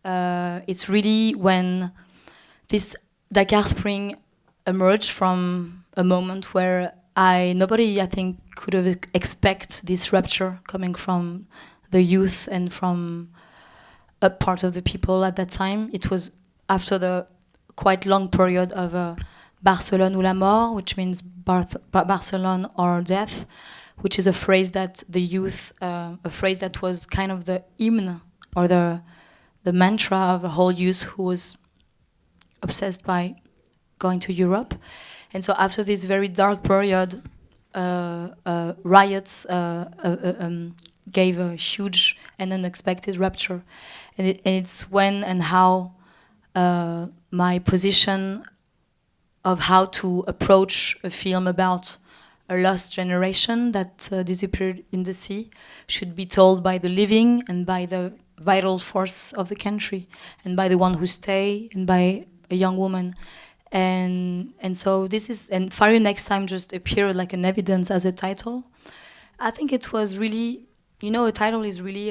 It's really when this Dakar Spring emerged from a moment where nobody, I think, could have expect this rupture coming from the youth and from a part of the people at that time. It was after the quite long period of Barcelone ou la mort, which means Barcelone or death, which is a phrase that the youth, a phrase that was kind of the hymn or the mantra of a whole youth who was obsessed by going to Europe. And so after this very dark period, riots gave a huge and unexpected rupture. And it's when and how my position of how to approach a film about a lost generation that disappeared in the sea should be told by the living and by the vital force of the country and by the one who stay and by a young woman. And so this is, and Fire Next Time just appeared like an evidence as a title. I think it was really, a title is really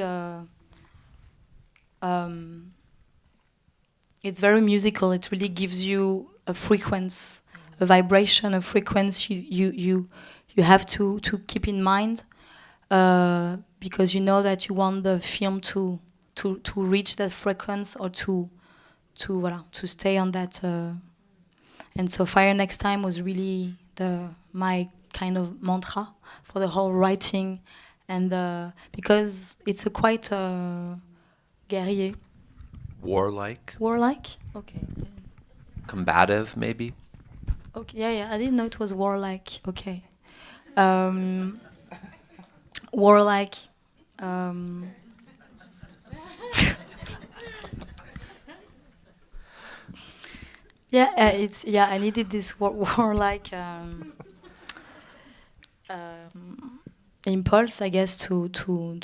it's very musical. It really gives you a frequency, a vibration, a frequency you have to keep in mind. because you know that you want the film to reach that frequency or to stay on that. And so Fire Next Time was really my kind of mantra for the whole writing, and because it's a quite guerrier. Warlike? Okay. Combative, maybe? Okay, yeah, I didn't know it was warlike. Okay. Warlike. I needed this warlike impulse, I guess, to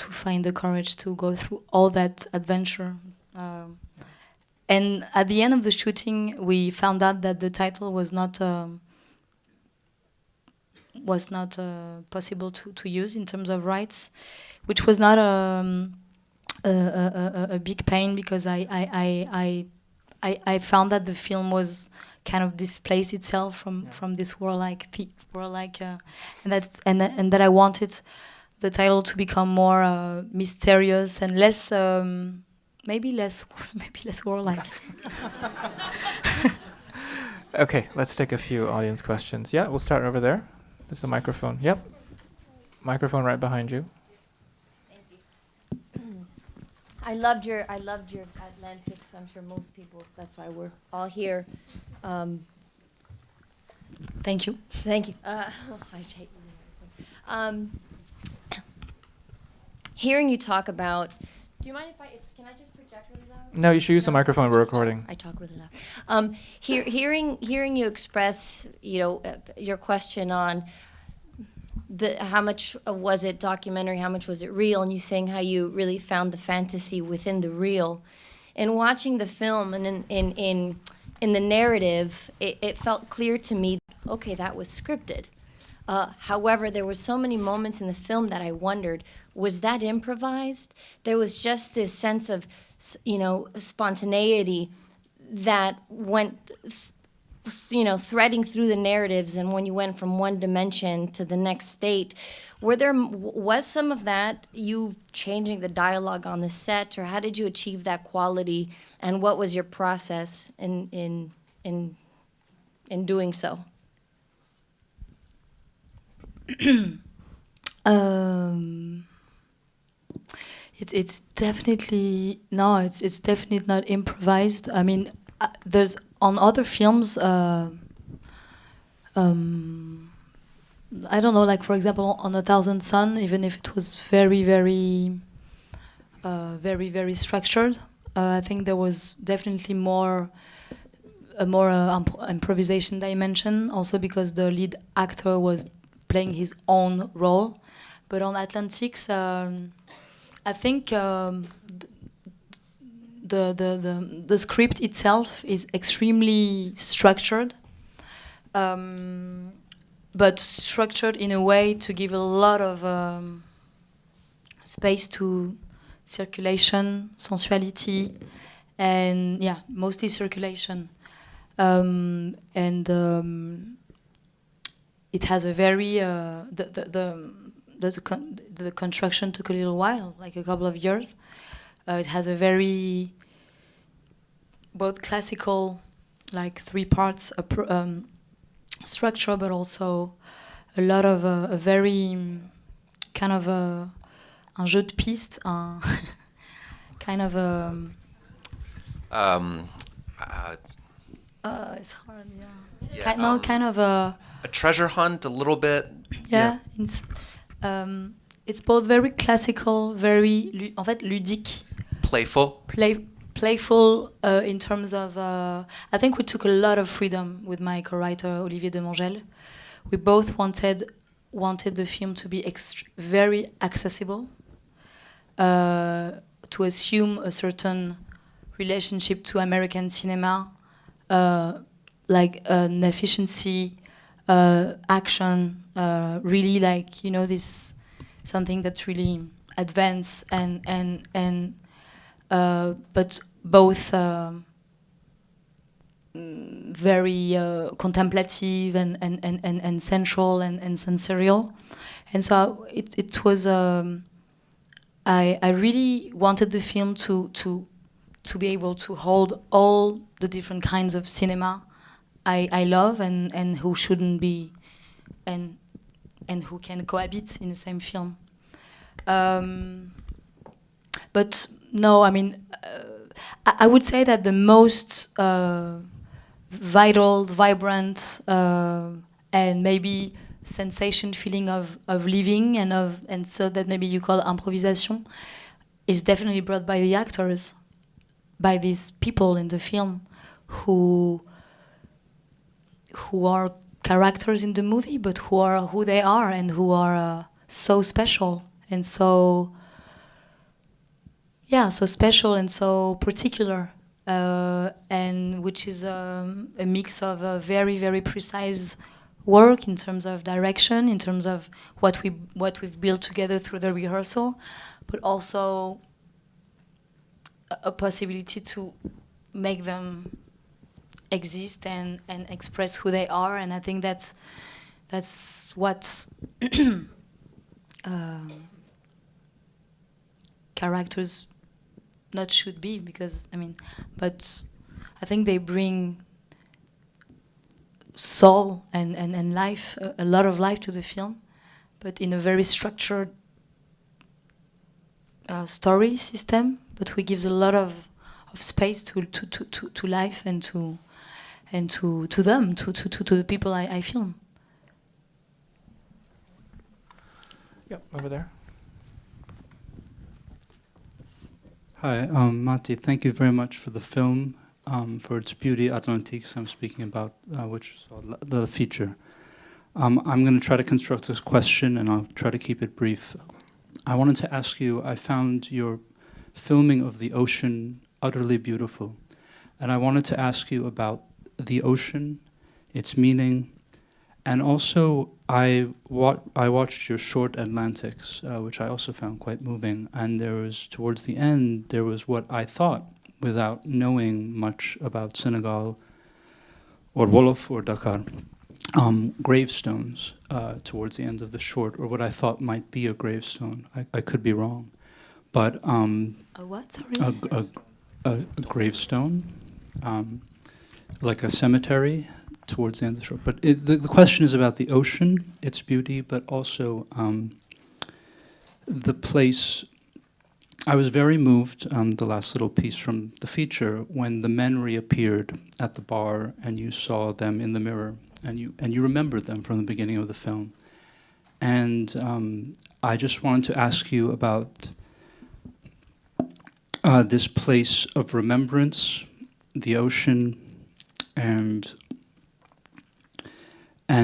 find the courage to go through all that adventure. And at the end of the shooting, we found out that the title was not possible to use in terms of rights, which was not a big pain, because I found that the film was kind of displaced itself from this warlike, and that I wanted the title to become more mysterious and less. Maybe less warlike. Okay, let's take a few audience questions. Yeah, we'll start over there. There's a microphone. Yep. Microphone right behind you. Thank you. I loved your Atlantics. I'm sure most people, that's why we're all here. Thank you. Thank you. I hate hearing you talk about. Do you mind if can I just project really loud? No, you should use the microphone. We're recording. I talk really loud. Hearing you express, your question on how much was it documentary, how much was it real, and you saying how you really found the fantasy within the real, and watching the film and in the narrative, it felt clear to me. Okay, that was scripted. However, there were so many moments in the film that I wondered, was that improvised? There was just this sense of, spontaneity that went, threading through the narratives. And when you went from one dimension to the next state, was some of that you changing the dialogue on the set, or how did you achieve that quality? And what was your process in doing so? It's definitely it's definitely not improvised. I mean, there's on other films. I don't know, like for example, on 1,000 Sun, even if it was very, very, very, very structured, I think there was definitely a more improvisation dimension. Also because the lead actor was playing his own role. But on Atlantics, I think the script itself is extremely structured, but structured in a way to give a lot of space to circulation, sensuality, and mostly circulation. It has a very the construction took a little while, like a couple of years. It has a very both classical, like 3 parts structure, but also a lot of a very kind of un jeu de piste, kind of it's hard, kind of a treasure hunt, a little bit. Yeah. It's both very classical, very en fait ludique. Playful. Playful in terms of. I think we took a lot of freedom with my co-writer Olivier de Mongel. We both wanted the film to be very accessible, to assume a certain relationship to American cinema, like an efficiency, action, really like this something that's really advanced and but both very contemplative and sensual and sensorial, And so it was. I really wanted the film to be able to hold all the different kinds of cinema I love and who shouldn't be and who can cohabit in the same film. But no, I mean, I would say that the most vital, vibrant, and maybe sensation feeling of living and so that maybe you call improvisation is definitely brought by the actors, by these people in the film who are characters in the movie, but who are who they are and who are so special and so special and so particular, and which is a mix of a very, very precise work in terms of direction, in terms of what we've built together through the rehearsal, but also a possibility to make them exist and express who they are. And I think that's what characters not should be, because but I think they bring soul and life, a lot of life to the film, but in a very structured story system, but who gives a lot of space to life and to them, to the people I film. Yep, over there. Hi, Mati, thank you very much for the film, for its beauty, Atlantique, I'm speaking about, which is the feature. I'm going to try to construct this question, and I'll try to keep it brief. I wanted to ask you, I found your filming of the ocean utterly beautiful, and I wanted to ask you about the ocean, its meaning, and also I watched your short Atlantics, which I also found quite moving, and there was, towards the end, there was what I thought, without knowing much about Senegal or Wolof or Dakar, gravestones towards the end of the short, or what I thought might be a gravestone. I could be wrong, but A what? Sorry. a gravestone, like a cemetery towards the end of the short. But the question is about the ocean, its beauty, but also the place. I was very moved, the last little piece from the feature, when the men reappeared at the bar and you saw them in the mirror, and you remembered them from the beginning of the film. And I just wanted to ask you about this place of remembrance, the ocean, and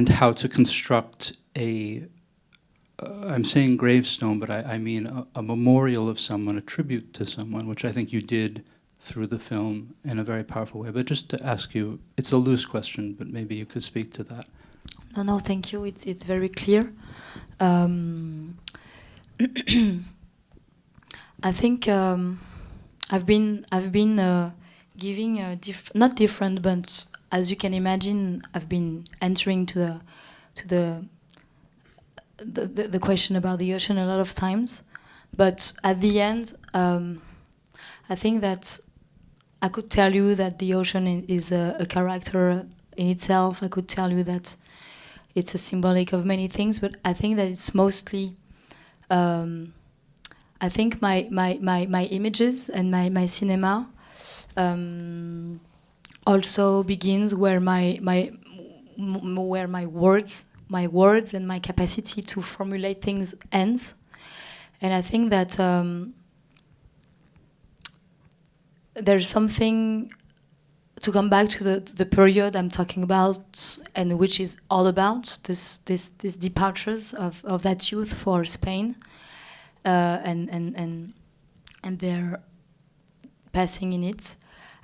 how to construct I'm saying gravestone, but I mean a memorial of someone, a tribute to someone, which I think you did through the film in a very powerful way. But just to ask you, it's a loose question, but maybe you could speak to that. No, thank you. It's very clear. I think I've been giving not different, but as you can imagine, I've been answering to the question about the ocean a lot of times, but at the end, I think that I could tell you that the ocean is a character in itself. I could tell you that it's a symbolic of many things, but I think that it's mostly. I think my images and my cinema also begins where my words and my capacity to formulate things ends. And I think that there's something, to come back to the period I'm talking about, and which is all about this departures of that youth for Spain, and their passing in it.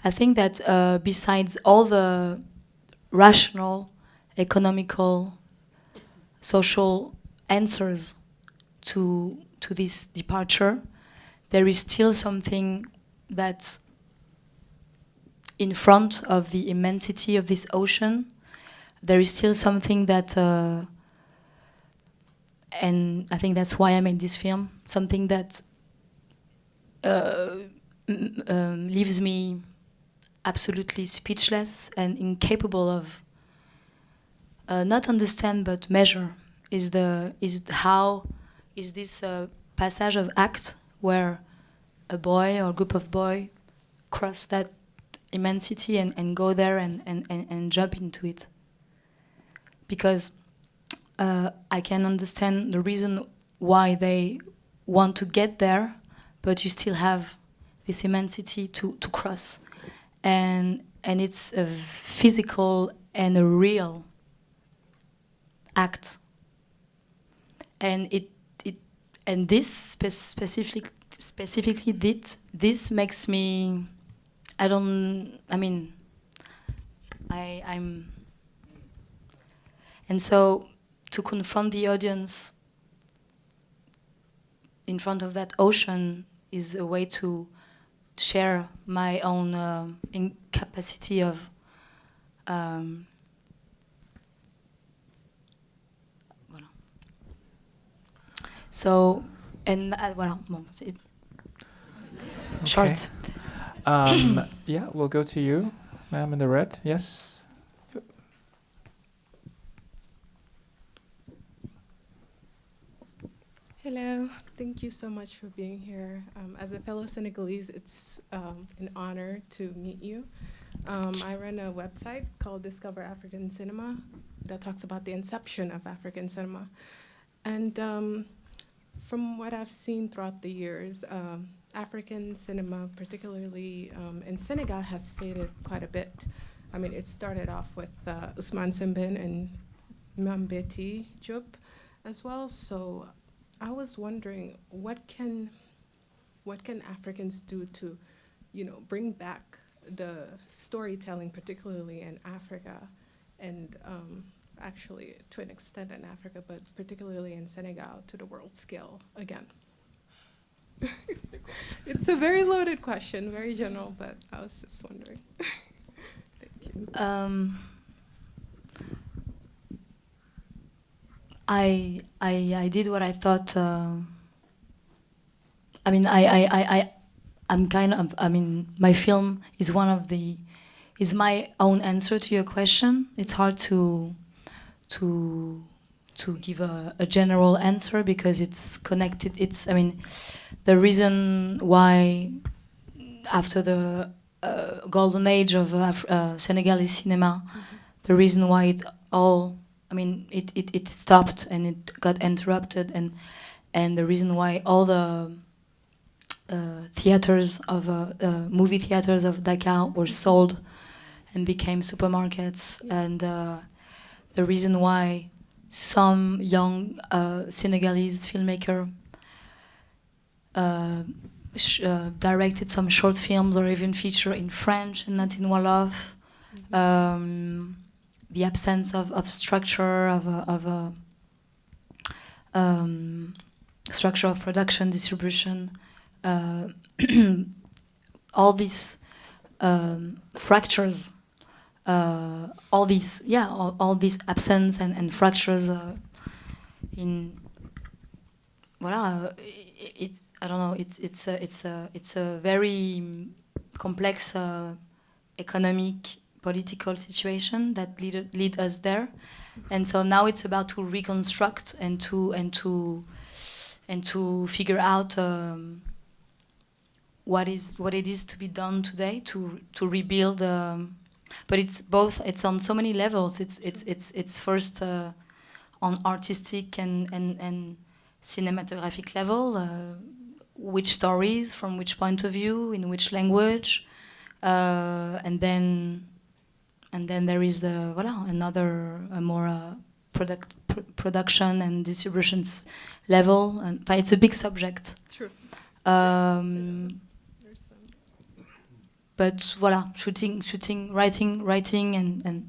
I think that besides all the rational, economical, social answers to this departure, there is still something that's in front of the immensity of this ocean. There is still something that and I think that's why I made this film. Something that leaves me absolutely speechless and incapable of not understand but measure is this passage of act where a boy or a group of boys cross that immensity and go there and jump into it. Because I can understand the reason why they want to get there, but you still have this immensity to cross. And it's a physical and a real act. And this specifically this makes me, I'm, and so to confront the audience in front of that ocean is a way to share my own incapacity of voilà. So, and voilà, bon, it, Okay. short. Yeah, we'll go to you, ma'am in the red. Yes. Hello, thank you so much for being here. As a fellow Senegalese, it's an honor to meet you. I run a website called Discover African Cinema that talks about the inception of African cinema. And from what I've seen throughout the years, African cinema, particularly in Senegal, has faded quite a bit. I mean, it started off with Ousmane Sembène and Mambéty Diop as well. So I was wondering, what can Africans do to, bring back the storytelling, particularly in Africa, and actually to an extent in Africa, but particularly in Senegal, to the world scale again? It's a very loaded question, very general, but I was just wondering. Thank you. I did what I thought. I'm kind of. My film is my own answer to your question. It's hard to give a general answer because it's connected. The reason why after the golden age of Senegalese cinema, the reason why it all. It stopped and it got interrupted, and the reason why all the theaters of movie theaters of Dakar were sold and became supermarkets, and the reason why some young Senegalese filmmaker directed some short films or even feature in French and not in Wolof. The absence of structure, of structure of production, distribution, all these fractures, all these absence and fractures in voilà. I don't know. It's a very complex economic, political situation that lead us there, and so now it's about to reconstruct and to figure out what it is to be done today to rebuild. But it's both. It's on so many levels. It's first on artistic and cinematographic level. Which stories, from which point of view, in which language, and then there is another more production and distributions level, and it's a big subject. True. But voilà, shooting, writing, and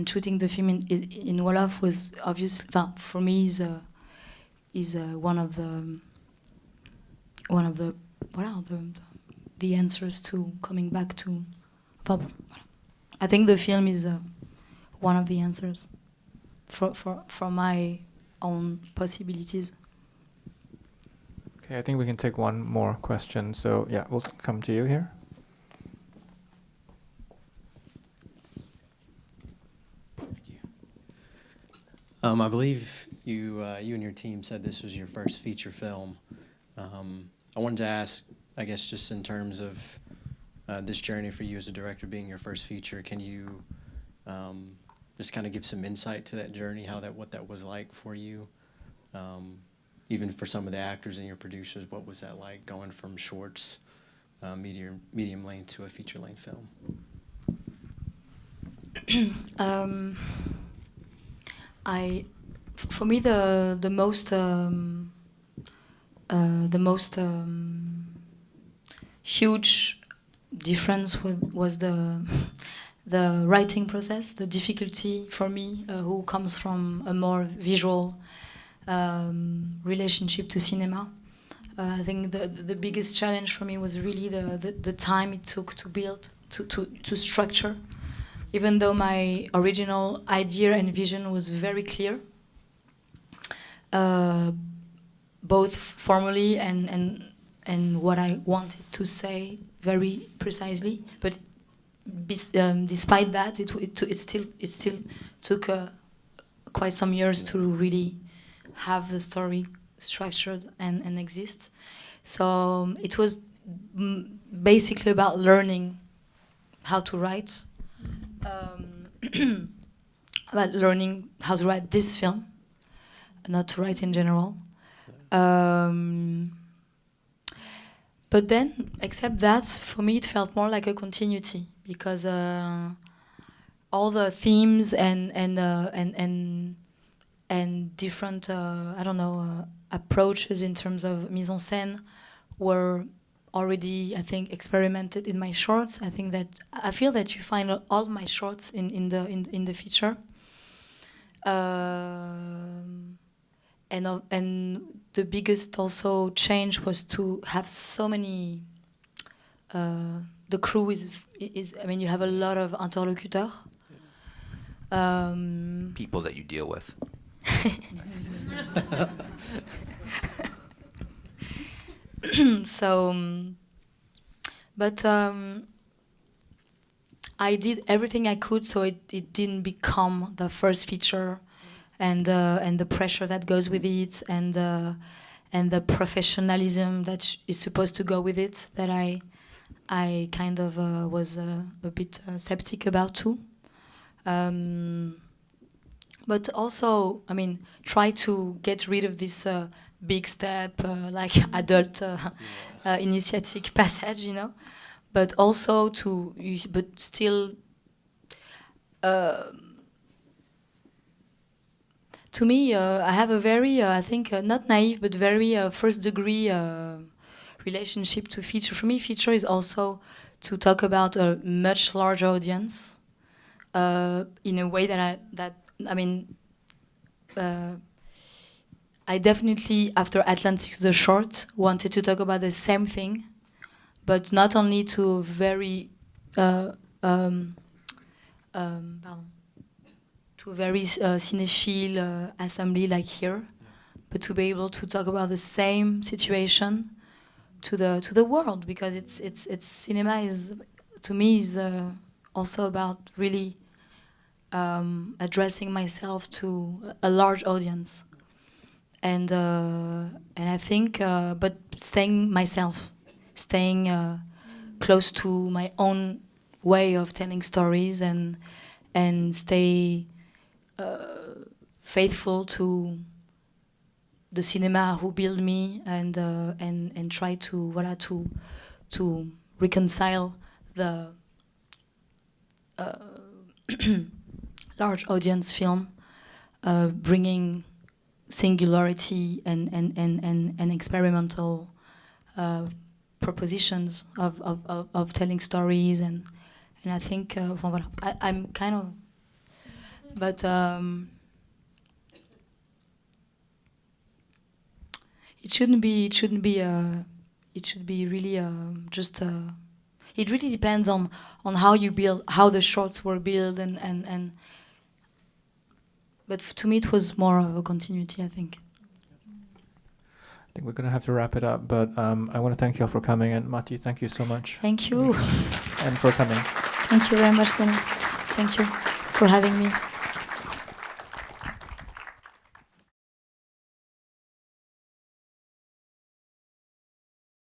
shooting the film in Wolof was obviously for me is one of the answers to coming back to. I think the film is one of the answers for my own possibilities. Okay, I think we can take one more question. So yeah, we'll come to you here. I believe you and your team said this was your first feature film. I wanted to ask, I guess, just in terms of this journey for you as a director being your first feature, can you just kind of give some insight to that journey, what that was like for you? Even for some of the actors and your producers, what was that like going from shorts, medium length to a feature length film? For me, the most huge difference was the writing process. The difficulty for me, who comes from a more visual relationship to cinema. I think the biggest challenge for me was really the time it took to build, to structure. Even though my original idea and vision was very clear, both formally and what I wanted to say very precisely, but despite that, it still took quite some years to really have the story structured and exist. So it was basically about learning how to write. About learning how to write this film, not to write in general. But then, except that, for me it felt more like a continuity, because all the themes and different approaches in terms of mise en scène were already, I think, experimented in my shorts. I feel that you find all my shorts in the feature, and the biggest also change was to have so many. The crew is I mean, you have a lot of interlocuteurs. People that you deal with. So, but I did everything I could so it didn't become the first feature, and the pressure that goes with it, and the professionalism that is supposed to go with it, that I kind of was a bit skeptic about too. But also, I mean, try to get rid of this big step, like adult initiatic passage, you know, but also but still, to me, I have a very, I think, not naive, but very first degree relationship to feature. For me, feature is also to talk about a much larger audience in a way that I definitely, after Atlantics the short, wanted to talk about the same thing, but not only to very cinephile assembly like here, but to be able to talk about the same situation to the world, because it's cinema is, to me, is also about really addressing myself to a large audience, and I think, but staying myself, staying close to my own way of telling stories, and stay faithful to the cinema who built me, and try to reconcile the large audience film, bringing singularity and experimental propositions of telling stories, and I think I'm kind of, but it shouldn't be really just. It really depends on how you build, how the shorts were built, and But to me, it was more of a continuity, I think. I think we're going to have to wrap it up, but I want to thank you all for coming, and Mati, thank you so much. Thank you. And for coming. Thank you very much, Dennis. Thank you for having me.